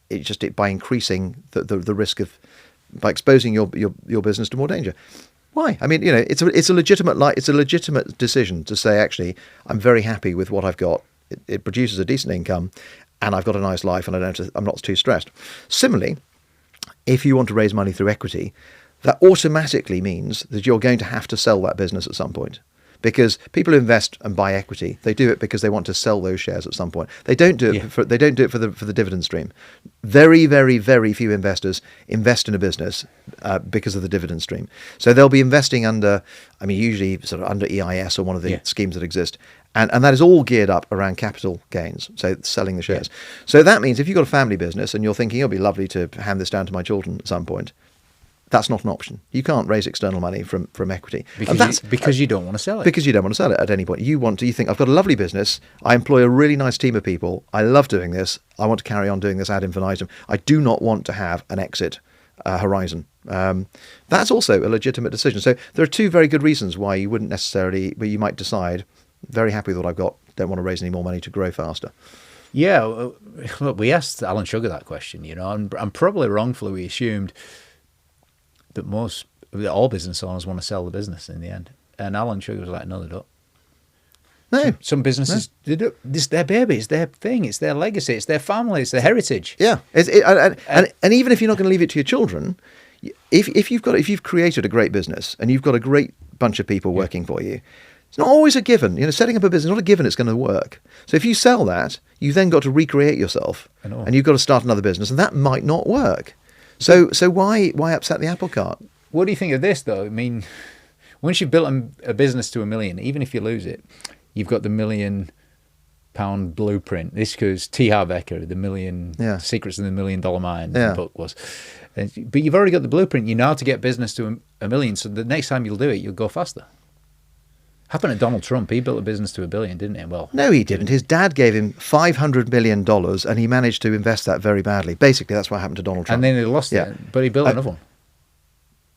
Speaker 1: increasing the risk of, by exposing your business to more danger? Why? I mean, it's a legitimate decision to say, actually, I'm very happy with what I've got. It produces a decent income, and I've got a nice life, and I'm not too stressed. Similarly, if you want to raise money through equity, that automatically means that you're going to have to sell that business at some point. Because people who invest and buy equity, they do it because they want to sell those shares at some point. They don't do it for the dividend stream. Very, very, very few investors invest in a business because of the dividend stream. So they'll be investing usually sort of under EIS or one of the schemes that exist. And that is all geared up around capital gains, so selling the shares. Yeah. So that means if you've got a family business and you're thinking, it'll be lovely to hand this down to my children at some point, that's not an option. You can't raise external money from equity.
Speaker 2: Because you don't want to sell it.
Speaker 1: Because you don't want to sell it at any point. You think, I've got a lovely business, I employ a really nice team of people, I love doing this, I want to carry on doing this ad infinitum. I do not want to have an exit horizon. That's also a legitimate decision. So there are two very good reasons why you wouldn't necessarily, but you might decide, very happy with what I've got, don't want to raise any more money to grow faster.
Speaker 2: Yeah, look, we asked Alan Sugar that question, and probably wrongfully we assumed that all business owners want to sell the business in the end. And Alan Sugar was like, no, they don't.
Speaker 1: No.
Speaker 2: Some businesses, they do. It's their baby, it's their thing, it's their legacy, it's their family, it's their heritage.
Speaker 1: Yeah. And even if you're not going to leave it to your children, if you've created a great business and you've got a great bunch of people working for you, it's not always a given. Setting up a business is not a given it's going to work. So if you sell that, you've then got to recreate yourself and you've got to start another business, and that might not work. So why upset the apple cart?
Speaker 2: What do you think of this, though? I mean, once you've built a business to $1 million, even if you lose it, you've got the £1 million blueprint. This goes T. Harv Eker, the Secrets of the $1 Million Mind, the book was. But you've already got the blueprint. You know how to get business to $1 million, so the next time you'll do it, you'll go faster. Happened to Donald Trump. He built a business to $1 billion, didn't he? Well,
Speaker 1: No, he didn't. His dad gave him $500 million, and he managed to invest that very badly. Basically, that's what happened to Donald Trump.
Speaker 2: and then he lost it, but he built another one.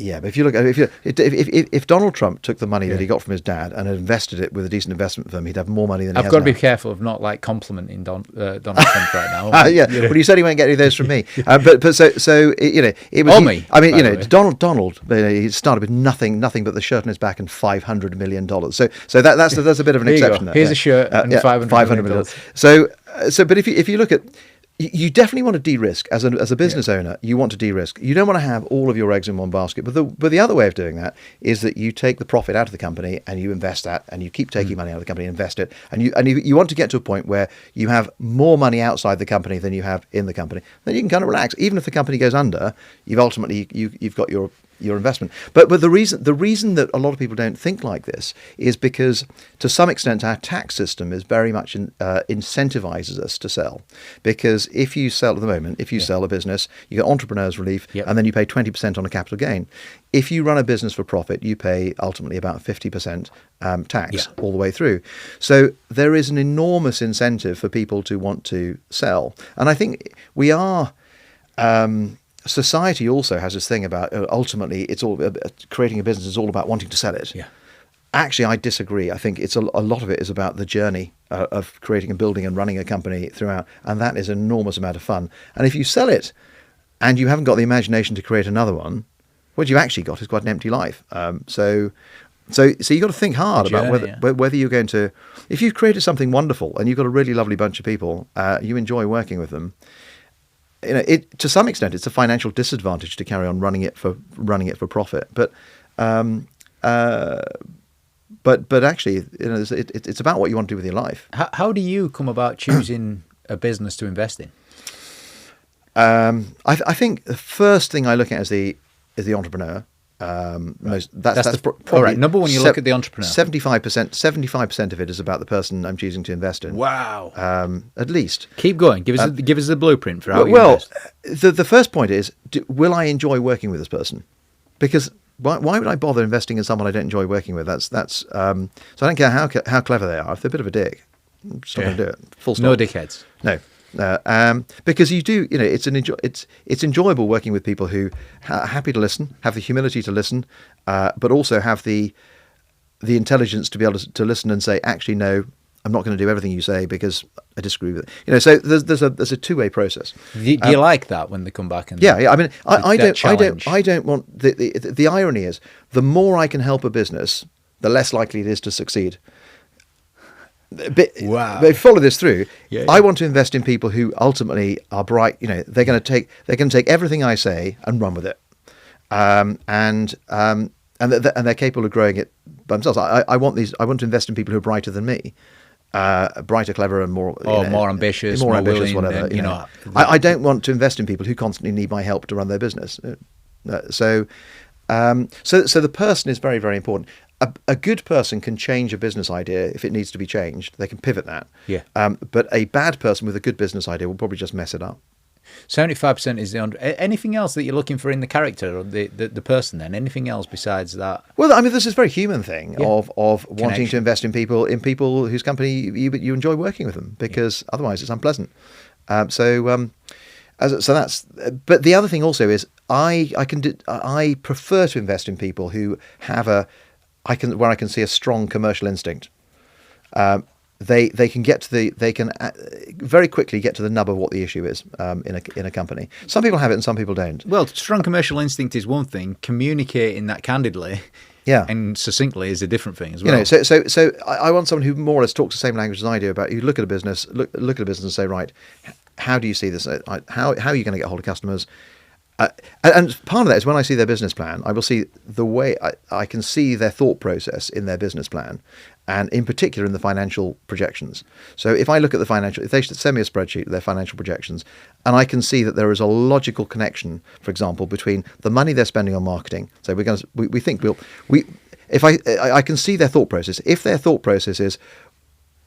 Speaker 1: Yeah, but if you look at if Donald Trump took the money that he got from his dad and had invested it with a decent investment firm, he'd have more money than he has
Speaker 2: I've got to
Speaker 1: now.
Speaker 2: be careful of not like complimenting Donald Trump right now.
Speaker 1: Yeah, well, you certainly won't get any of those from me. But so it was.
Speaker 2: Or me,
Speaker 1: I mean,
Speaker 2: by the way.
Speaker 1: Donald, he started with nothing but the shirt on his back and $500 million. So that's a bit of an
Speaker 2: Here you
Speaker 1: exception.
Speaker 2: go. Here's a shirt and $500 million.
Speaker 1: So, but if you look at, you definitely want to de-risk as a business owner. You want to de-risk. You don't want to have all of your eggs in one basket. But the other way of doing that is that you take the profit out of the company and you invest that, and you keep taking money out of the company and invest it, and you want to get to a point where you have more money outside the company than you have in the company. Then you can kind of relax. Even if the company goes under, you've got your investment. But the reason that a lot of people don't think like this is because to some extent our tax system is very much incentivizes us to sell. Because if you sell at the moment, if you sell a business, you get entrepreneurs relief, and then you pay 20% on a capital gain. If you run a business for profit, you pay ultimately about 50% tax all the way through. So there is an enormous incentive for people to want to sell. And I think we are... society also has this thing about ultimately it's all creating a business is all about wanting to sell it.
Speaker 2: Yeah.
Speaker 1: Actually, I disagree. I think it's a lot of it is about the journey of creating and building and running a company throughout, and that is an enormous amount of fun. And if you sell it and you haven't got the imagination to create another one, what you've actually got is quite an empty life. So you've got to think hard about whether you're going to, if you've created something wonderful and you've got a really lovely bunch of people, you enjoy working with them. To some extent, it's a financial disadvantage to carry on running it for profit. But actually, it's about what you want to do with your life.
Speaker 2: How do you come about choosing a business to invest in?
Speaker 1: I think the first thing I look at is the entrepreneur. That's probably
Speaker 2: all right. Number one, you look at the entrepreneur.
Speaker 1: 75% of it is about the person I'm choosing to invest in.
Speaker 2: Wow.
Speaker 1: At least.
Speaker 2: Keep going. Give us the blueprint for how you
Speaker 1: well,
Speaker 2: invest.
Speaker 1: the first point is, will I enjoy working with this person? Because why would I bother investing in someone I don't enjoy working with? That's so I don't care how clever they are. If they're a bit of a dick, I'm just not going to do it. Full stop.
Speaker 2: No dickheads.
Speaker 1: No. Because you do, it's enjoyable working with people who are happy to listen, have the humility to listen, but also have the intelligence to be able to listen and say, actually, no, I'm not going to do everything you say because I disagree with it. So there's a two-way process.
Speaker 2: Do you like that when they come back? And
Speaker 1: I mean, I don't want the irony is the more I can help a business, the less likely it is to succeed.
Speaker 2: Wow.
Speaker 1: But follow this through.
Speaker 2: Yeah.
Speaker 1: I want to invest in people who ultimately are bright. They're going to take everything I say and run with it, and they're capable of growing it by themselves. I want to invest in people who are brighter than me, brighter, clever, and more
Speaker 2: more ambitious, more willing,
Speaker 1: whatever.
Speaker 2: and,
Speaker 1: I don't want to invest in people who constantly need my help to run their business. So the person is very, very important. A good person can change a business idea if it needs to be changed. They can pivot that.
Speaker 2: Yeah.
Speaker 1: But a bad person with a good business idea will probably just mess it up.
Speaker 2: 75% is anything else that you're looking for in the character or the person then? Anything else besides that?
Speaker 1: Well, I mean, there's this very human thing of wanting to invest in people whose company you enjoy working with them, because otherwise it's unpleasant. So that's. But the other thing also is I prefer to invest in people who have where I can see a strong commercial instinct. They can very quickly get to the nub of what the issue is in a company. Some people have it and some people don't.
Speaker 2: Well, strong commercial instinct is one thing. Communicating that candidly, and succinctly is a different thing as well.
Speaker 1: So I want someone who more or less talks the same language as I do. About you look at a business, look at a business and say, right, how do you see this? How are you going to get hold of customers? And part of that is when I see their business plan, I will see the way I can see their thought process in their business plan, and in particular in the financial projections. So if I look at if they send me a spreadsheet of their financial projections, and I can see that there is a logical connection, for example, between the money they're spending on marketing. So I can see their thought process. If their thought process is,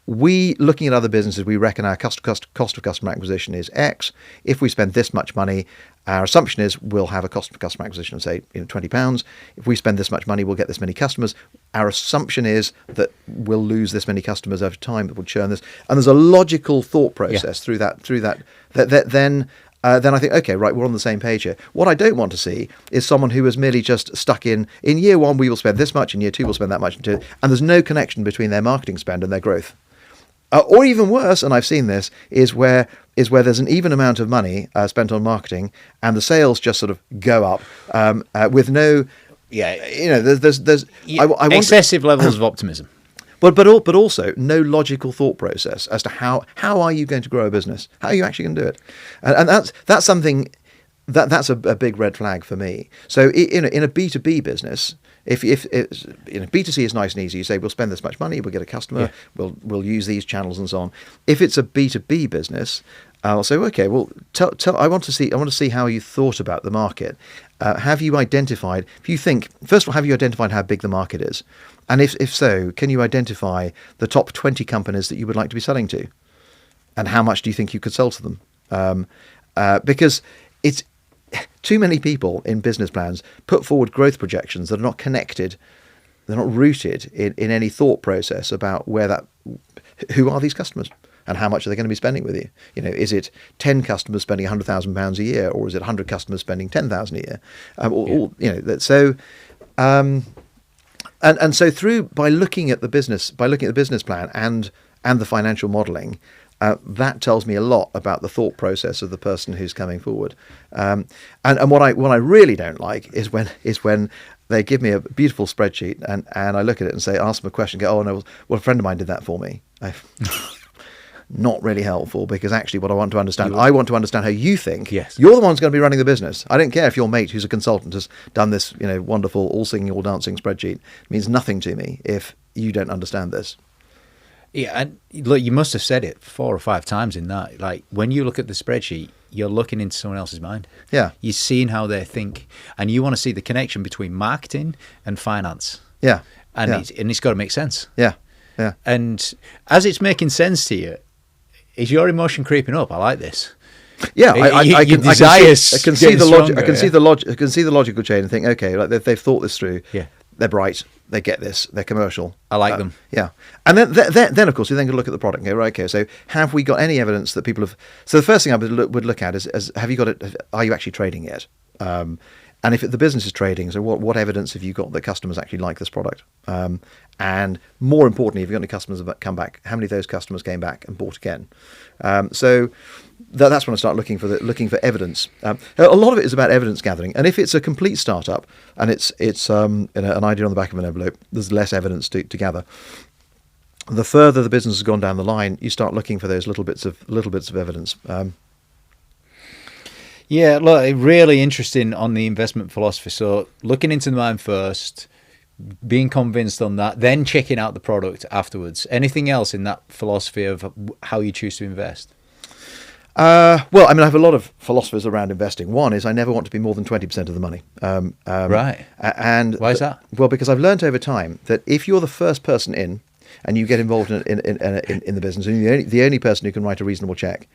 Speaker 1: we, looking at other businesses, we reckon our cost of customer acquisition is X. If we spend this much money, our assumption is we'll have a cost of customer acquisition of, say, £20. If we spend this much money, we'll get this many customers. Our assumption is that we'll lose this many customers over time, that will churn this. And there's a logical thought process through that. Then I think, okay, right, we're on the same page here. What I don't want to see is someone who is merely just stuck in year one, we will spend this much, in year two, we'll spend that much, and there's no connection between their marketing spend and their growth. Or even worse, and I've seen this, is where there's an even amount of money spent on marketing, and the sales just sort of go up with no, there's
Speaker 2: I want excessive levels of optimism,
Speaker 1: but also no logical thought process as to how are you going to grow a business, how are you actually going to do it, and that's something that's a big red flag for me. So in a B2B business. If B2C is nice and easy, you say we'll spend this much money, we'll get a customer, we'll use these channels and so on. If it's a B2B business, I'll say, okay, well, I want to see how you thought about the market. Have you identified? If you think, first of all, have you identified how big the market is, and if so, can you identify the top 20 companies that you would like to be selling to, and how much do you think you could sell to them? Because it's too many people in business plans put forward growth projections that are not connected, they're not rooted in any thought process about who are these customers and how much are they going to be spending with you. Is it 10 customers spending £100,000 a year, or is it 100 customers spending 10,000 a year? So by looking at the business plan and the financial modelling. That tells me a lot about the thought process of the person who's coming forward, and what I really don't like is when they give me a beautiful spreadsheet and I look at it and ask them a question, go, oh no, well a friend of mine did that for me. Not really helpful, because actually what I want to understand how you think.
Speaker 2: Yes.
Speaker 1: You're the one who's going to be running the business. I don't care if your mate who's a consultant has done this wonderful all singing all dancing spreadsheet. It means nothing to me if you don't understand this.
Speaker 2: Yeah, and look, you must have said it 4 or 5 times in that. Like, when you look at the spreadsheet, you're looking into someone else's mind.
Speaker 1: Yeah.
Speaker 2: You're seeing how they think, and you want to see the connection between marketing and finance.
Speaker 1: Yeah.
Speaker 2: And it's got to make sense.
Speaker 1: Yeah. Yeah.
Speaker 2: And as it's making sense to you, is your emotion creeping up? I like this.
Speaker 1: Yeah, I can see the logic. I can see the logic. I can see the logical chain and think, okay, like they've thought this through.
Speaker 2: Yeah.
Speaker 1: They're bright. They get this. They're commercial.
Speaker 2: I like them.
Speaker 1: Yeah, and then of course you then can look at the product and go, right, okay, so have we got any evidence that people have? So the first thing I would look at is have you got it? Are you actually trading yet? And if the business is trading, so what evidence have you got that customers actually like this product? And more importantly, if you've got any customers that come back, how many of those customers came back and bought again? So that's when I start looking for evidence. A lot of it is about evidence gathering, and if it's a complete startup and it's an idea on the back of an envelope, there's less evidence to gather. The further the business has gone down the line, you start looking for those little bits of evidence.
Speaker 2: Yeah, look, really interesting on the investment philosophy. So looking into the mind first, being convinced on that, then checking out the product afterwards. Anything else in that philosophy of how you choose to invest?
Speaker 1: Well, I mean, I have a lot of philosophies around investing. One is I never want to be more than 20% of the money.
Speaker 2: Right.
Speaker 1: And
Speaker 2: why is that?
Speaker 1: Well, because I've learned over time that if you're the first person in and you get involved in the business, and you're the only person who can write a reasonable check,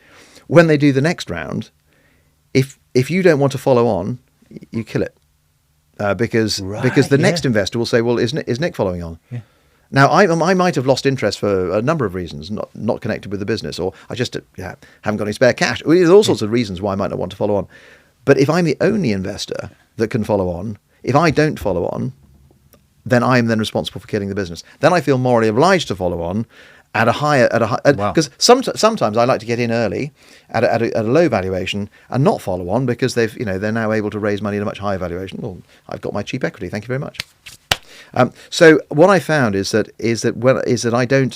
Speaker 1: when they do the next round, if you don't want to follow on, you kill it, because the next investor will say, well, is Nick following on?
Speaker 2: Yeah.
Speaker 1: Now, I might have lost interest for a number of reasons, not connected with the business, or I just haven't got any spare cash. There's all sorts of reasons why I might not want to follow on. But if I'm the only investor that can follow on, if I don't follow on, then I am then responsible for killing the business. Then I feel morally obliged to follow on at a higher, because sometimes I like to get in early at a low valuation and not follow on because they're now able to raise money at a much higher valuation. Well, I've got my cheap equity. Thank you very much. So what I found is that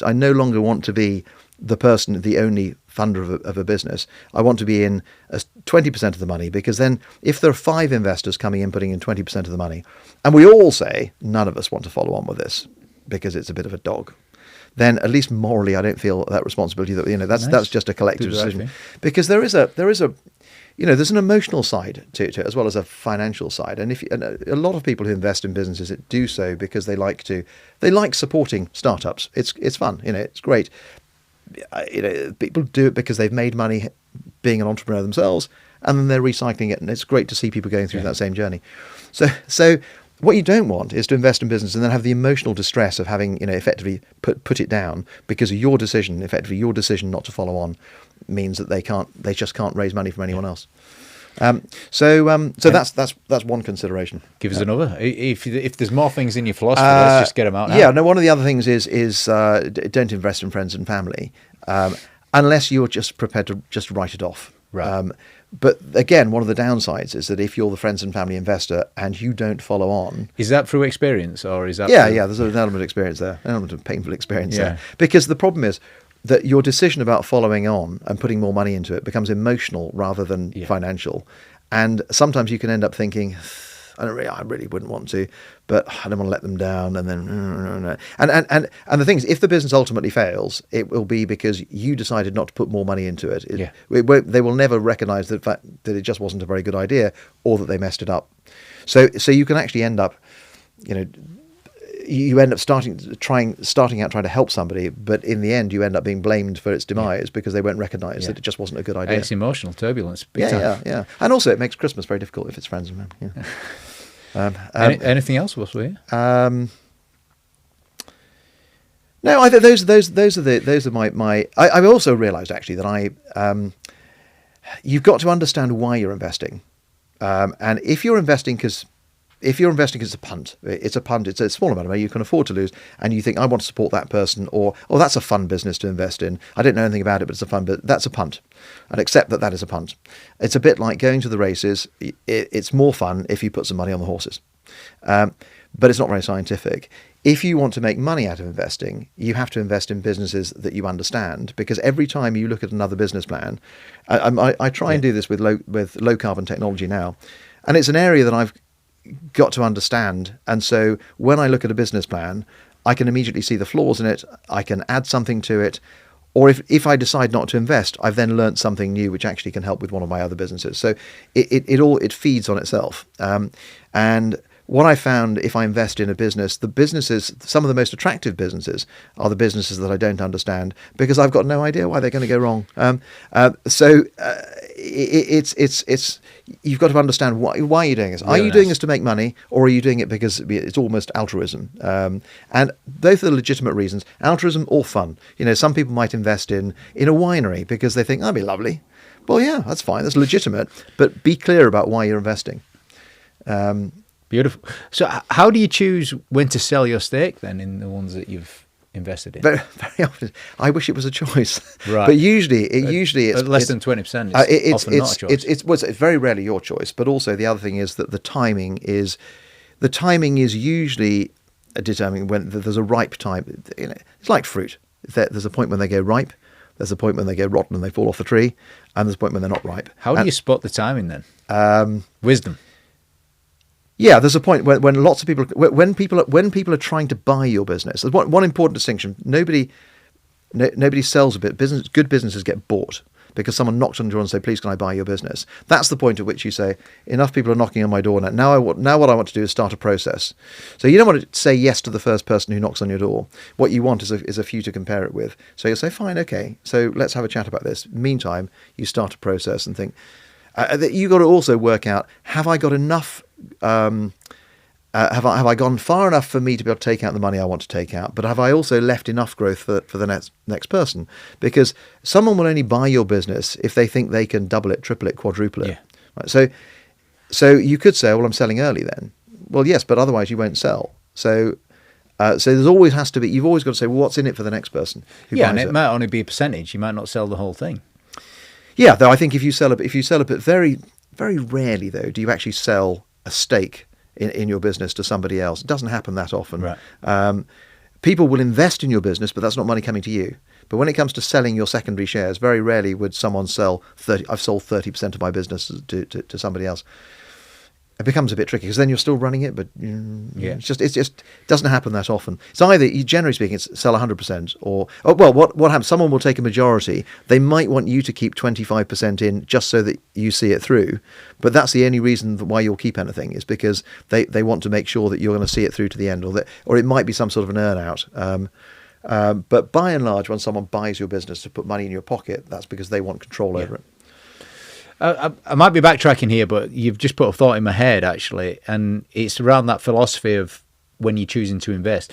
Speaker 1: I no longer want to be the person, the only funder of a business. I want to be in 20% of the money, because then if there are 5 investors coming in, putting in 20% of the money, and we all say none of us want to follow on with this because it's a bit of a dog, then at least morally I don't feel that responsibility that that's just a collective decision. Because there's an emotional side to it as well as a financial side, and a lot of people who invest in businesses do so because they like supporting startups. It's fun, it's great. people do it because they've made money being an entrepreneur themselves, and then they're recycling it, and it's great to see people going through that same journey. So what you don't want is to invest in business and then have the emotional distress of having, effectively put it down because of your decision. Effectively, your decision not to follow on means that they just can't raise money from anyone else. So that's one consideration.
Speaker 2: Give us another. If there's more things in your philosophy, let's just get them out now.
Speaker 1: Yeah, no. One of the other things is don't invest in friends and family unless you're just prepared to just write it off.
Speaker 2: Right.
Speaker 1: But again, one of the downsides is that if you're the friends and family investor and you don't follow on,
Speaker 2: is that through experience or is that?
Speaker 1: Yeah. There's an element of experience there, an element of painful experience there, because the problem is that your decision about following on and putting more money into it becomes emotional rather than financial. And sometimes you can end up thinking, I really wouldn't want to, but I don't want to let them down. And then, and the thing is, if the business ultimately fails, it will be because you decided not to put more money into it. They will never recognize the fact that it just wasn't a very good idea or that they messed it up. So you can actually end up, you end up starting out trying to help somebody, but in the end you end up being blamed for its demise because they won't recognise that it just wasn't a good idea.
Speaker 2: It's emotional turbulence. Big time.
Speaker 1: Yeah. And also it makes Christmas very difficult if it's friends and family.
Speaker 2: Anything else was for you?
Speaker 1: No, I think those are my. I've also realised actually that you've got to understand why you're investing, and if you're investing because it's a punt, it's a small amount of money you can afford to lose, and you think I want to support that person, or that's a fun business to invest in. I don't know anything about it, but it's a fun. But that's a punt, and accept that is a punt. It's a bit like going to the races. It's more fun if you put some money on the horses, but it's not very scientific. If you want to make money out of investing, you have to invest in businesses that you understand, because every time you look at another business plan, I try and do this with low carbon technology now, and it's an area that I've got to understand. And so when I look at a business plan, I can immediately see the flaws in it. I can add something to it. Or if I decide not to invest, I've then learnt something new which actually can help with one of my other businesses. So it feeds on itself. And what I found, if I invest in a business, some of the most attractive businesses are the businesses that I don't understand, because I've got no idea why they're going to go wrong. It's you've got to understand why are you doing this? Are you doing this to make money, or are you doing it because it's almost altruism? And both are legitimate reasons, altruism or fun. Some people might invest in a winery because they think that'd be lovely. Well, yeah, that's fine, that's legitimate, but be clear about why you're investing.
Speaker 2: Beautiful. So how do you choose when to sell your stake then in the ones that you've invested in?
Speaker 1: Very, very often, I wish it was a choice.
Speaker 2: Right.
Speaker 1: But usually it's
Speaker 2: less than 20%. It's often not a choice.
Speaker 1: It's very rarely your choice. But also the other thing is that the timing is usually determining when there's a ripe time. It's like fruit. There's a point when they go ripe. There's a point when they go rotten and they fall off the tree, and there's a point when they're not ripe.
Speaker 2: How do you spot the timing then? Wisdom.
Speaker 1: Yeah, there's a point when lots of people, when people are trying to buy your business. There's one important distinction. Nobody sells a bit. Good businesses get bought because someone knocks on the door and say, "Please, can I buy your business?" That's the point at which you say, "Enough people are knocking on my door now. Now what I want to do is start a process." So you don't want to say yes to the first person who knocks on your door. What you want is a few to compare it with. So you'll say, "Fine, okay. So let's have a chat about this." Meantime, you start a process and think. You got to also work out: have I got enough? Have I gone far enough for me to be able to take out the money I want to take out? But have I also left enough growth for the next person? Because someone will only buy your business if they think they can double it, triple it, quadruple it.
Speaker 2: Yeah.
Speaker 1: Right? So you could say, "Well, I'm selling early then." Well, yes, but otherwise you won't sell. So there's always has to be. You've always got to say, "Well, what's in it for the next person?"
Speaker 2: And it might only be a percentage. You might not sell the whole thing.
Speaker 1: Yeah, though I think if you sell a bit, very, very rarely though do you actually sell a stake in your business to somebody else. It doesn't happen that often.
Speaker 2: Right.
Speaker 1: People will invest in your business, but that's not money coming to you. But when it comes to selling your secondary shares, very rarely would someone sell 30. I've sold 30% of my business to somebody else. It becomes a bit tricky because then you're still running it, but it just doesn't happen that often. It's either, generally speaking, it's sell 100%, or what happens? Someone will take a majority. They might want you to keep 25% in just so that you see it through, but that's the only reason why you'll keep anything is because they want to make sure that you're going to see it through to the end, or it might be some sort of an earn out. But by and large, when someone buys your business to put money in your pocket, that's because they want control over it.
Speaker 2: I might be backtracking here, but you've just put a thought in my head, actually, and it's around that philosophy of when you're choosing to invest.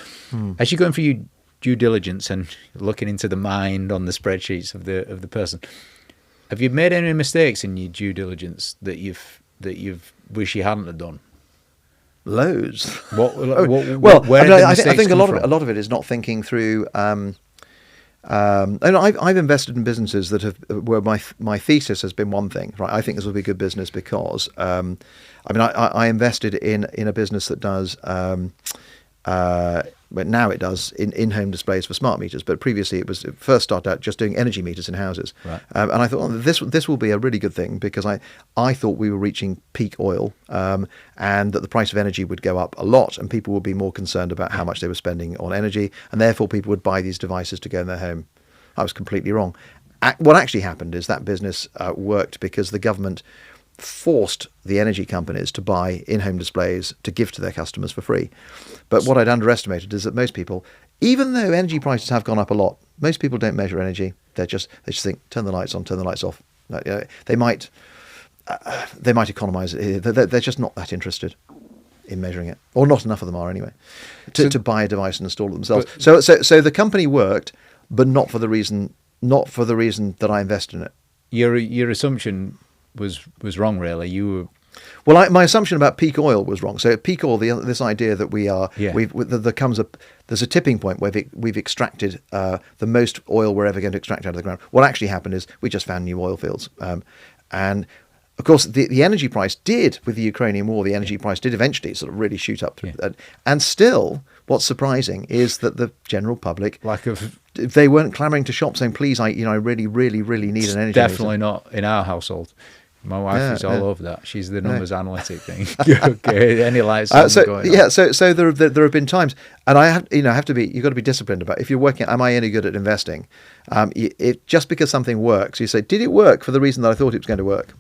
Speaker 2: As you're going through your due diligence and looking into the mind on the spreadsheets of the person, have you made any mistakes in your due diligence that you've wish you hadn't have done?
Speaker 1: Loads.
Speaker 2: I
Speaker 1: think a lot of it is not thinking through. And I've invested in businesses that where my thesis has been one thing, right? I think this will be good business because I invested in a business that does. But now it does in-home displays for smart meters. But previously, it first started out just doing energy meters in houses.
Speaker 2: Right.
Speaker 1: And I thought, this will be a really good thing because I thought we were reaching peak oil, and that the price of energy would go up a lot, and people would be more concerned about how much they were spending on energy, and therefore people would buy these devices to go in their home. I was completely wrong. What actually happened is that business worked because the government forced the energy companies to buy in-home displays to give to their customers for free. But what I'd underestimated is that most people, even though energy prices have gone up a lot, most people don't measure energy. They just think, turn the lights on, turn the lights off. They might economize it. They're just not that interested in measuring it, or not enough of them are anyway, to buy a device and install it themselves. So the company worked, but not for the reason that I invested in it.
Speaker 2: Your assumption was wrong, really.
Speaker 1: My assumption about peak oil was wrong. So at peak oil, this idea that there's a tipping point where we've extracted the most oil we're ever going to extract out of the ground. What actually happened is we just found new oil fields, and of course the energy price did, with the Ukrainian war, the energy price did eventually sort of really shoot up. And still, what's surprising is that the general public, they weren't clamoring to shop saying, please, I really, really, really need an energy.
Speaker 2: Definitely not in our household. My wife is all over that. She's the numbers analytic thing. Okay, any lights going on.
Speaker 1: So there have been times, and you've got to be disciplined about it. If you're working, am I any good at investing? Just because something works, you say, did it work for the reason that I thought it was going to work?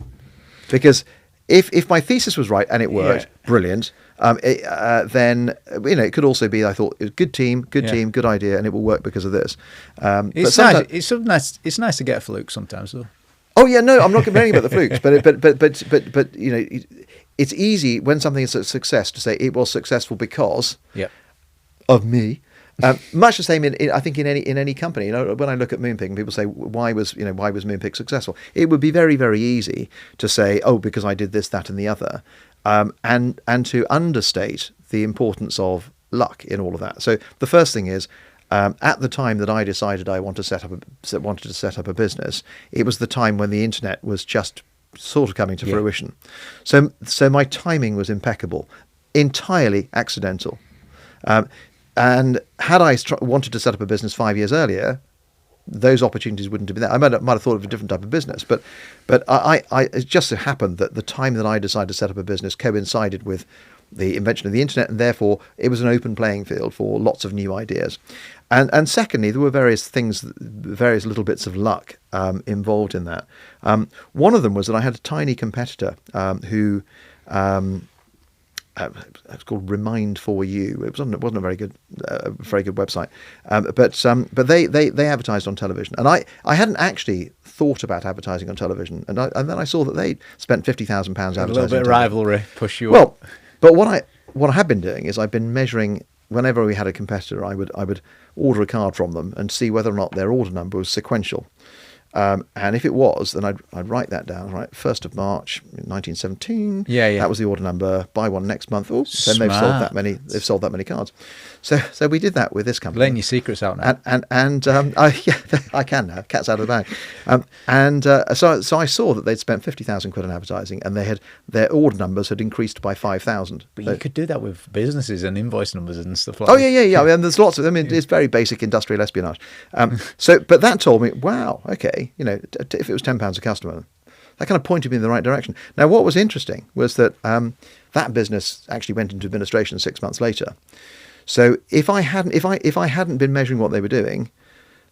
Speaker 1: Because if my thesis was right and it worked, brilliant. Then it could also be I thought it was good team, good idea, and it will work because of this.
Speaker 2: It's nice. It's nice to get a fluke sometimes, though.
Speaker 1: Oh yeah, no, I'm not complaining about the flukes, but it's easy when something is a success to say it was successful because of me. Much the same I think in any company. When I look at Moonpig and people say why was Moonpig successful, it would be very, very easy to say, oh, because I did this, that, and the other, and to understate the importance of luck in all of that. So the first thing is, at the time that I decided I wanted to set up a business, it was the time when the internet was just sort of coming to fruition. So my timing was impeccable, entirely accidental. And had I wanted to set up a business 5 years earlier, those opportunities wouldn't have been there. I might have thought of a different type of business, but it just so happened that the time that I decided to set up a business coincided with the invention of the internet, and therefore it was an open playing field for lots of new ideas. And secondly, there were various little bits of luck involved in that. One of them was that I had a tiny competitor who. It's called Remind for You. It wasn't a very good website, but they advertised on television, and I hadn't actually thought about advertising on television, and then I saw that they spent £50,000 advertising.
Speaker 2: A little bit of rivalry push you
Speaker 1: up. But what I have been doing is I've been measuring. Whenever we had a competitor, I would order a card from them and see whether or not their order number was sequential. And if it was, then I'd write that down. Right, 1st of March, 1917. That was the order number. Buy one next month. Oh, then they've sold that many. They've sold that many cards. So we did that with this company.
Speaker 2: Laying your secrets out now.
Speaker 1: I can now. Cat's out of the bag. So I saw that they'd spent £50,000 on advertising, and their order numbers had increased by 5,000.
Speaker 2: But you could do that with businesses and invoice numbers and stuff like
Speaker 1: that.
Speaker 2: Oh
Speaker 1: yeah. I mean, there's lots of them. It's very basic industrial espionage. But that told me, wow, okay. If it was £10 a customer, that kind of pointed me in the right direction. Now, what was interesting was that that business actually went into administration 6 months later. So if I hadn't been measuring what they were doing,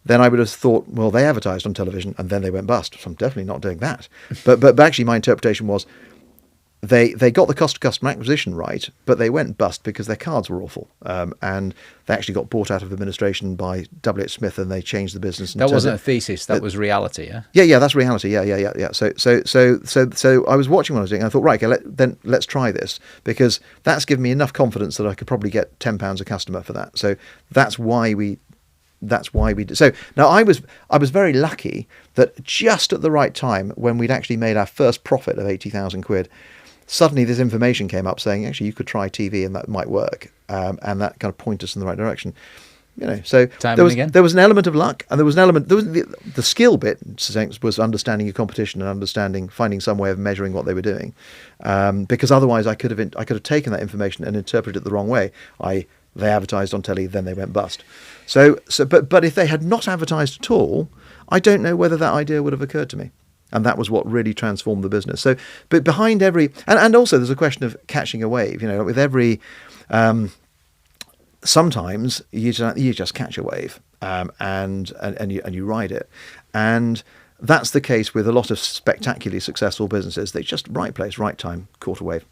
Speaker 1: then I would have thought, well, they advertised on television and then they went bust. So I'm definitely not doing that. But actually, my interpretation was they got the cost of customer acquisition right, but they went bust because their cards were awful, and they actually got bought out of administration by W.H. Smith, and they changed the business. And
Speaker 2: that wasn't a thesis; that was reality.
Speaker 1: Yeah, that's reality. Yeah. So I was watching what I was doing, and I thought, right, okay, let's try this, because that's given me enough confidence that I could probably get £10 a customer for that. So that's why we did. So now I was very lucky that just at the right time, when we'd actually made our first profit of 80,000 quid, suddenly this information came up saying, actually, you could try TV and that might work, and that kind of pointed us in the right direction. So there was an element of luck, and there was the skill bit was understanding your competition and finding some way of measuring what they were doing, because otherwise I could have taken that information and interpreted it the wrong way. They advertised on telly, then they went bust. But if they had not advertised at all, I don't know whether that idea would have occurred to me. And that was what really transformed the business. So, but behind every, and also there's a question of catching a wave. With every, sometimes you just catch a wave, and you ride it, and that's the case with a lot of spectacularly successful businesses. They just right place, right time, caught a wave.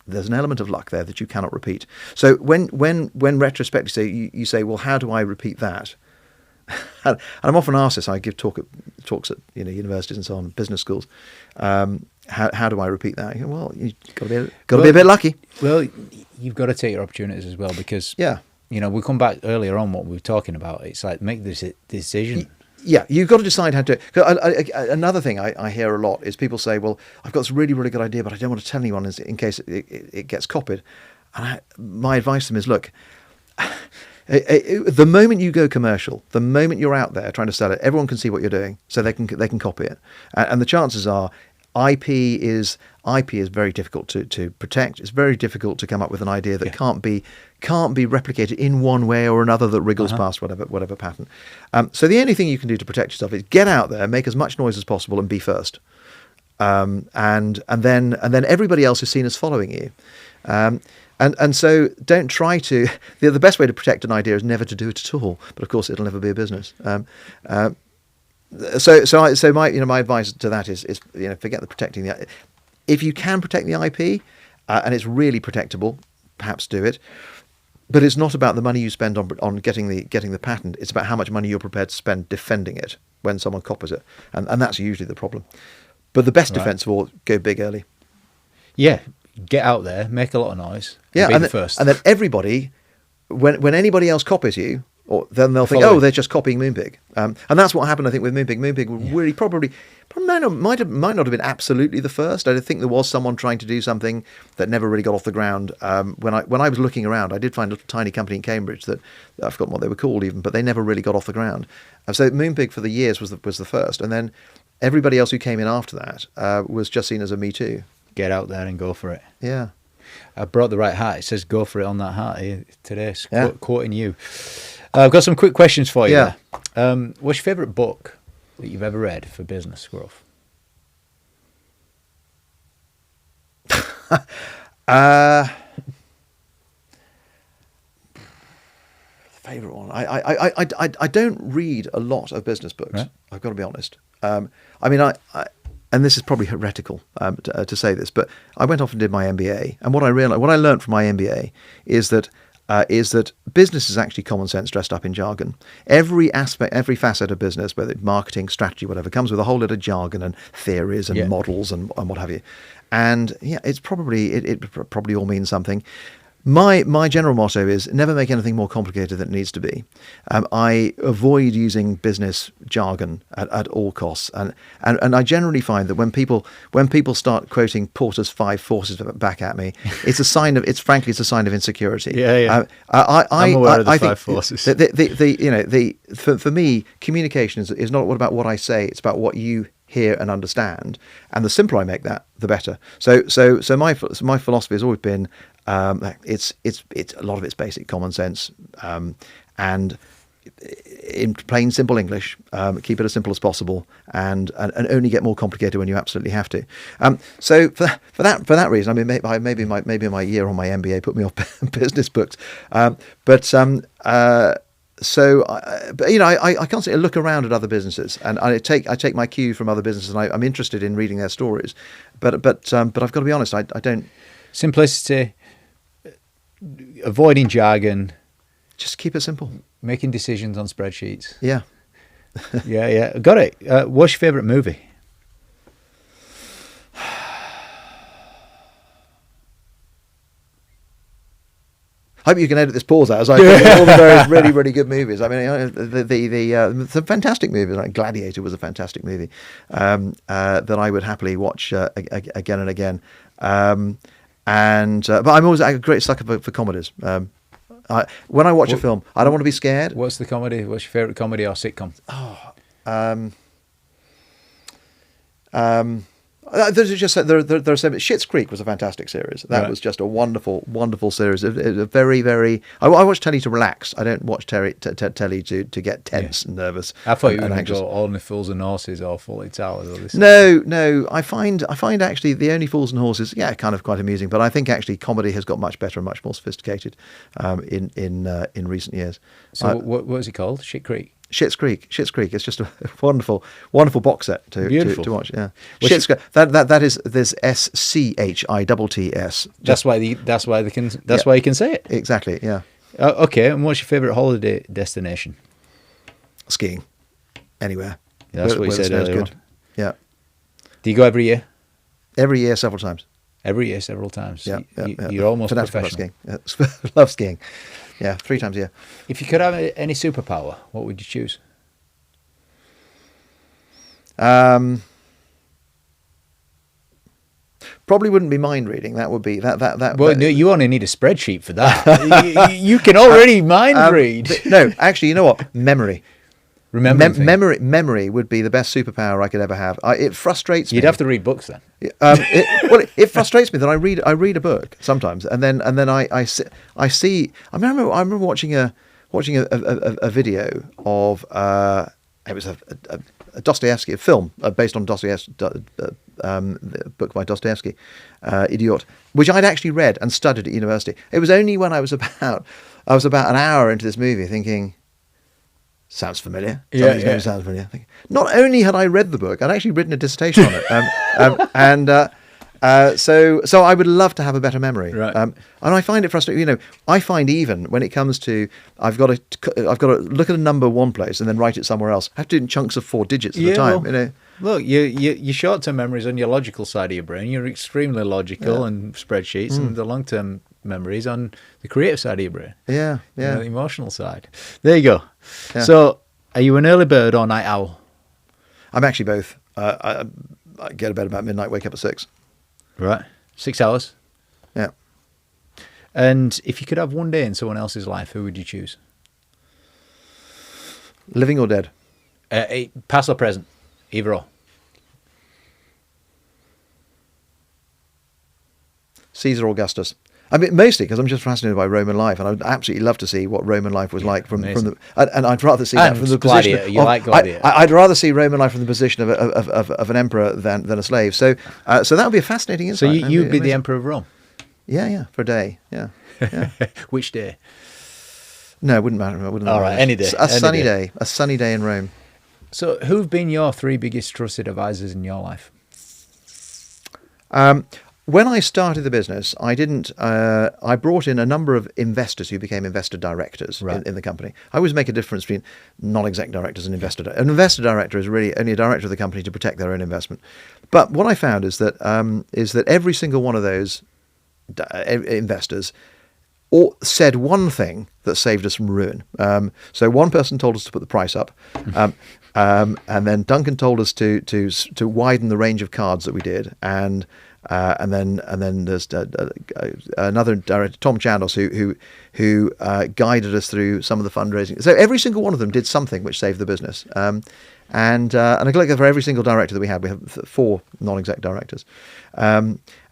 Speaker 1: There's an element of luck there that you cannot repeat. So when retrospectively you say, well, how do I repeat that? And I'm often asked this. I give talks at universities and so on, business schools. How do I repeat that? You go, well, you've got to be a bit lucky.
Speaker 2: Well, you've got to take your opportunities as well, because we come back earlier on what we were talking about. It's like make this decision.
Speaker 1: Yeah, you've got to decide how to. Another thing I hear a lot is people say, well, I've got this really, really good idea, but I don't want to tell anyone in case it gets copied. And my advice to them is, look, the moment you go commercial, the moment you're out there trying to sell it, everyone can see what you're doing, so they can copy it. And the chances are, IP is very difficult to protect. It's very difficult to come up with an idea that can't be replicated in one way or another that wriggles past whatever pattern. So the only thing you can do to protect yourself is get out there, make as much noise as possible, and be first. And then everybody else is seen as following you. And so don't try to. The best way to protect an idea is never to do it at all. But of course, it'll never be a business. So my advice to that is forget the protecting the. If you can protect the IP and it's really protectable, perhaps do it. But it's not about the money you spend on getting the patent. It's about how much money you're prepared to spend defending it when someone copies it, and that's usually the problem. But the best defense of all, go big early.
Speaker 2: Yeah, get out there, make a lot of noise.
Speaker 1: Yeah,
Speaker 2: be the first.
Speaker 1: And then everybody, when anybody else copies you, then they'll think, they're just copying Moonpig. And that's what happened, I think, with Moonpig. Moonpig really probably might not have been absolutely the first. I think there was someone trying to do something that never really got off the ground. When I was looking around, I did find a little tiny company in Cambridge that I've forgotten what they were called even, but they never really got off the ground. And so Moonpig for the years was the first, and then everybody else who came in after that was just seen as a Me Too.
Speaker 2: Get out there and go for it.
Speaker 1: Yeah.
Speaker 2: I brought the right hat. It says "Go for it" on that hat here today. Quoting you. I've got some quick questions for you.
Speaker 1: Yeah.
Speaker 2: What's your favourite book that you've ever read for business growth?
Speaker 1: Favourite one. I don't read a lot of business books. Right. I've got to be honest. And this is probably heretical to say this, but I went off and did my MBA, and what I learned from my MBA is that business is actually common sense dressed up in jargon. Every aspect, every facet of business, whether it's marketing, strategy, whatever, comes with a whole lot of jargon and theories and models and what have you. And it probably all means something. My general motto is never make anything more complicated than it needs to be. I avoid using business jargon at all costs, and I generally find that when people start quoting Porter's 5 forces back at me, it's a sign of frankly a sign of insecurity.
Speaker 2: I'm aware of the 5 forces.
Speaker 1: For me, communication is not about what I say; it's about what you hear and understand. And the simpler I make that, the better. So my philosophy has always been. It's a lot of it's basic common sense, and in plain simple English, keep it as simple as possible, and only get more complicated when you absolutely have to. So for that reason, maybe my year on my MBA put me off business books, but but I constantly look around at other businesses, and I take my cue from other businesses, and I'm interested in reading their stories. But I've got to be honest, I don't.
Speaker 2: Simplicity, avoiding jargon,
Speaker 1: Just keep it simple.
Speaker 2: making decisions on spreadsheets.
Speaker 1: Yeah.
Speaker 2: Yeah, got it. What's your favourite movie?
Speaker 1: I hope you can edit this pause out as I think all the various really, really good movies. I mean, some fantastic movies. Like Gladiator was a fantastic movie that I would happily watch again and again. But I'm always a great sucker for comedies. When I watch a film, I don't want to be scared.
Speaker 2: What's the comedy? What's your favourite comedy or sitcom?
Speaker 1: There's just there are some. Schitt's Creek was a fantastic series. That was just a wonderful, wonderful series. A very, very. I watch telly to relax. I don't watch telly to get tense and nervous.
Speaker 2: I thought you were
Speaker 1: and
Speaker 2: going to go Only Fools and Horses or Fawlty Towers. Or this.
Speaker 1: No. I find actually the Only Fools and Horses, kind of quite amusing. But I think actually comedy has got much better and much more sophisticated in recent years.
Speaker 2: So what was it called? Schitt's Creek.
Speaker 1: Schitt's Creek. It's just a wonderful, wonderful box set to watch. Yeah, Schitt's Creek. That is there's SCHITTS.
Speaker 2: That's why you can say it.
Speaker 1: Exactly. Yeah.
Speaker 2: Okay. And what's your favourite holiday destination?
Speaker 1: Skiing. Anywhere.
Speaker 2: Yeah, that's what you said earlier.
Speaker 1: Good. Yeah.
Speaker 2: Do you go every year?
Speaker 1: Every year, several times.
Speaker 2: Every year, several times.
Speaker 1: Yeah.
Speaker 2: You're almost
Speaker 1: Fanatical
Speaker 2: professional.
Speaker 1: Skiing. Love skiing. Yeah, 3 times a year.
Speaker 2: If you could have any superpower, what would you choose?
Speaker 1: Probably wouldn't be mind reading. That would be that.
Speaker 2: Well, no, you only need a spreadsheet for that. you can already mind read.
Speaker 1: No, actually, you know what? Memory.
Speaker 2: Memory
Speaker 1: would be the best superpower I could ever have. It frustrates me.
Speaker 2: You'd have to read books then.
Speaker 1: It frustrates me that I read a book sometimes, and then I see. I remember watching a video of it was a Dostoevsky, a film based on Dostoevsky, the book by Dostoevsky, Idiot, which I'd actually read and studied at university. It was only when I was about an hour into this movie thinking, sounds familiar. Sounds familiar. Not only had I read the book, I'd actually written a dissertation on it, so I would love to have a better memory.
Speaker 2: Right.
Speaker 1: And I find it frustrating. I find even when it comes to I've got to look at a number one place and then write it somewhere else. I have to do it in chunks of 4 digits at a time.
Speaker 2: Well, look, your short-term memory is on your logical side of your brain. You're extremely logical and spreadsheets, and the long-term memory is on the creative side of your brain.
Speaker 1: Yeah.
Speaker 2: The emotional side. There you go.
Speaker 1: Yeah.
Speaker 2: So, are you an early bird or night owl?
Speaker 1: I'm actually both. I get to bed about midnight, wake up at 6.
Speaker 2: Right. 6 hours.
Speaker 1: Yeah.
Speaker 2: And if you could have one day in someone else's life, who would you choose?
Speaker 1: Living or dead?
Speaker 2: Past or present? Either or.
Speaker 1: Caesar Augustus. I mean, mostly because I'm just fascinated by Roman life, and I'd absolutely love to see what Roman life was like from the. And I'd rather see that from the
Speaker 2: Gladiator.
Speaker 1: position.
Speaker 2: Like Gladiator.
Speaker 1: I'd rather see Roman life from the position of an emperor than a slave. So that would be a fascinating insight.
Speaker 2: So you'd be the emperor of Rome.
Speaker 1: Yeah, for a day. Yeah.
Speaker 2: Which day?
Speaker 1: No, it wouldn't matter.
Speaker 2: All right, any day.
Speaker 1: A sunny day in Rome.
Speaker 2: So, who've been your 3 biggest trusted advisors in your life?
Speaker 1: When I started the business, I didn't. I brought in a number of investors who became investor directors in the company. I always make a difference between non-exec directors and investor. An investor director is really only a director of the company to protect their own investment. But what I found is that every single one of those investors said one thing that saved us from ruin. So one person told us to put the price up, and then Duncan told us to widen the range of cards that we did, and then there's another director, Tom Chandos, who guided us through some of the fundraising. So every single one of them did something which saved the business. And I collect for every single director that we have 4 non-exec directors.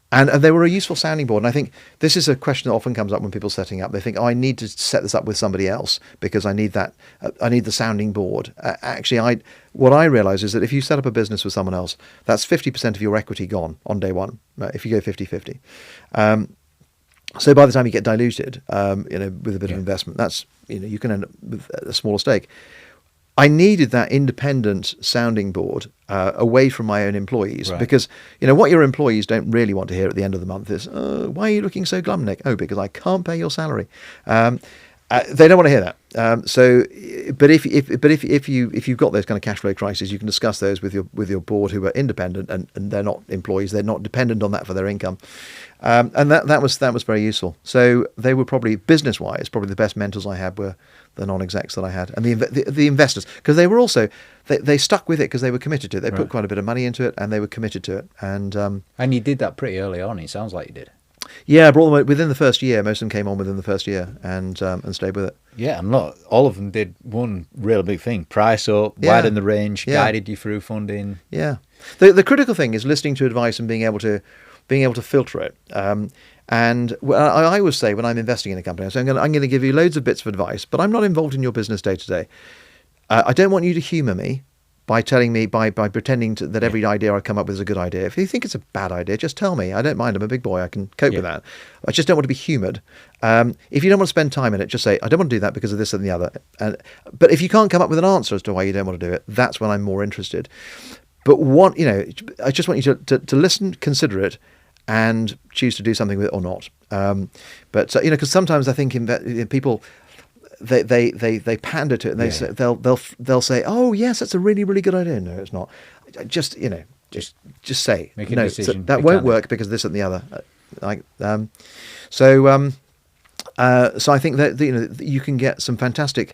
Speaker 1: And they were a useful sounding board. And I think this is a question that often comes up when people are setting up. They think, I need to set this up with somebody else because I need that. I need the sounding board. Actually, what I realize is that if you set up a business with someone else, that's 50% of your equity gone on day one, if you go 50-50. So by the time you get diluted, with a bit of investment, that's, you can end up with a smaller stake. I needed that independent sounding board away from my own employees, because what your employees don't really want to hear at the end of the month is, why are you looking so glum, Nick? Oh, because I can't pay your salary. They don't want to hear that. But if you've got those kind of cash flow crises, you can discuss those with your board, who are independent, and they're not employees. They're not dependent on that for their income, and that was very useful. So they were probably, business wise, probably the best mentors I had were the non-execs that I had, and the investors, because they were also they stuck with it because they were committed to it. They put quite a bit of money into it, and they were committed to it. And
Speaker 2: you did that pretty early on. It sounds like you did.
Speaker 1: Yeah, I brought them within the first year. Most of them came on within the first year and stayed with it.
Speaker 2: Yeah, and look, all of them did one real big thing: price up, widen the range, guided you through funding. Yeah,
Speaker 1: the critical thing is listening to advice and being able to filter it. And I always say, when I'm investing in a company, I say, I'm going to give you loads of bits of advice, but I'm not involved in your business day to day. I don't want you to humour me by telling me, by pretending that every idea I come up with is a good idea. If you think it's a bad idea, just tell me. I don't mind. I'm a big boy. I can cope with that. I just don't want to be humoured. If you don't want to spend time in it, just say, I don't want to do that because of this and the other. But if you can't come up with an answer as to why you don't want to do it, that's when I'm more interested. But I just want you to listen, consider it, and choose to do something with it or not. Because sometimes I think people, they pander to it, and they say, they'll say, oh yes, that's a really, really good idea. No, it's not. Just say
Speaker 2: make a
Speaker 1: no.
Speaker 2: decision.
Speaker 1: That won't work because this and the other. So I think that you can get a fantastic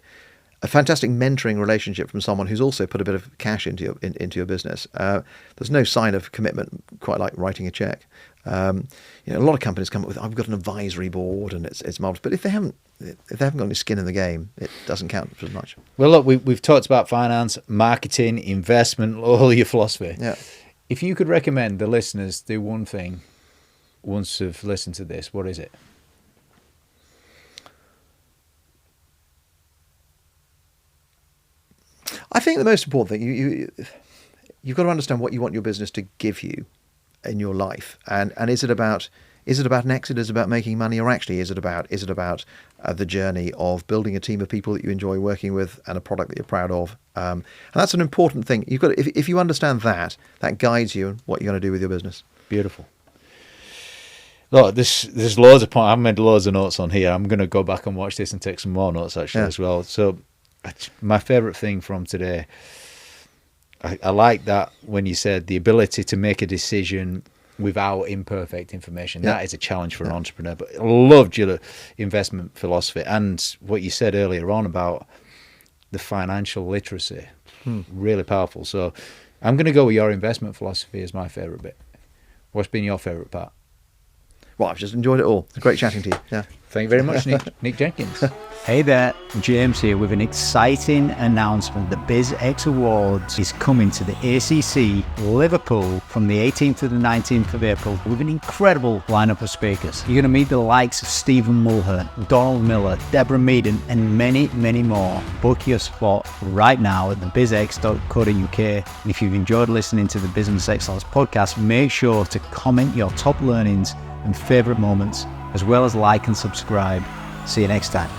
Speaker 1: mentoring relationship from someone who's also put a bit of cash into your business. There's no sign of commitment quite like writing a check. A lot of companies come up with, I've got an advisory board and it's marvelous, but if they haven't got any skin in the game, it doesn't count as much.
Speaker 2: Well, look, we've talked about finance, marketing, investment, all your philosophy.
Speaker 1: Yeah.
Speaker 2: If you could recommend the listeners do one thing once they've listened to this, what is it?
Speaker 1: I think the most important thing, you've got to understand what you want your business to give you in your life, and is it about an exit? Is it about making money, or actually is it about the journey of building a team of people that you enjoy working with and a product that you're proud of? And that's an important thing. You've got if you understand that guides you in what you're going to do with your business.
Speaker 2: Beautiful. Look, there's loads of points. I've made loads of notes on here. I'm going to go back and watch this and take some more notes actually as well. So my favourite thing from today, I like that when you said the ability to make a decision without imperfect information. That is a challenge for an entrepreneur. But I loved your investment philosophy and what you said earlier on about the financial literacy. Really powerful. So I'm going to go with your investment philosophy as my favourite bit. What's been your favourite part?
Speaker 1: Well, I've just enjoyed it all. It's great chatting to you. Yeah.
Speaker 2: Thank you very much, Nick Jenkins.
Speaker 3: Hey there, James here with an exciting announcement. The BizX Awards is coming to the ACC Liverpool from the 18th to the 19th of April with an incredible lineup of speakers. You're going to meet the likes of Stephen Mulhern, Donald Miller, Deborah Meaden, and many, many more. Book your spot right now at the bizx.co.uk. And if you've enjoyed listening to the Business Excellence podcast, make sure to comment your top learnings and favourite moments, as well as like and subscribe. See you next time.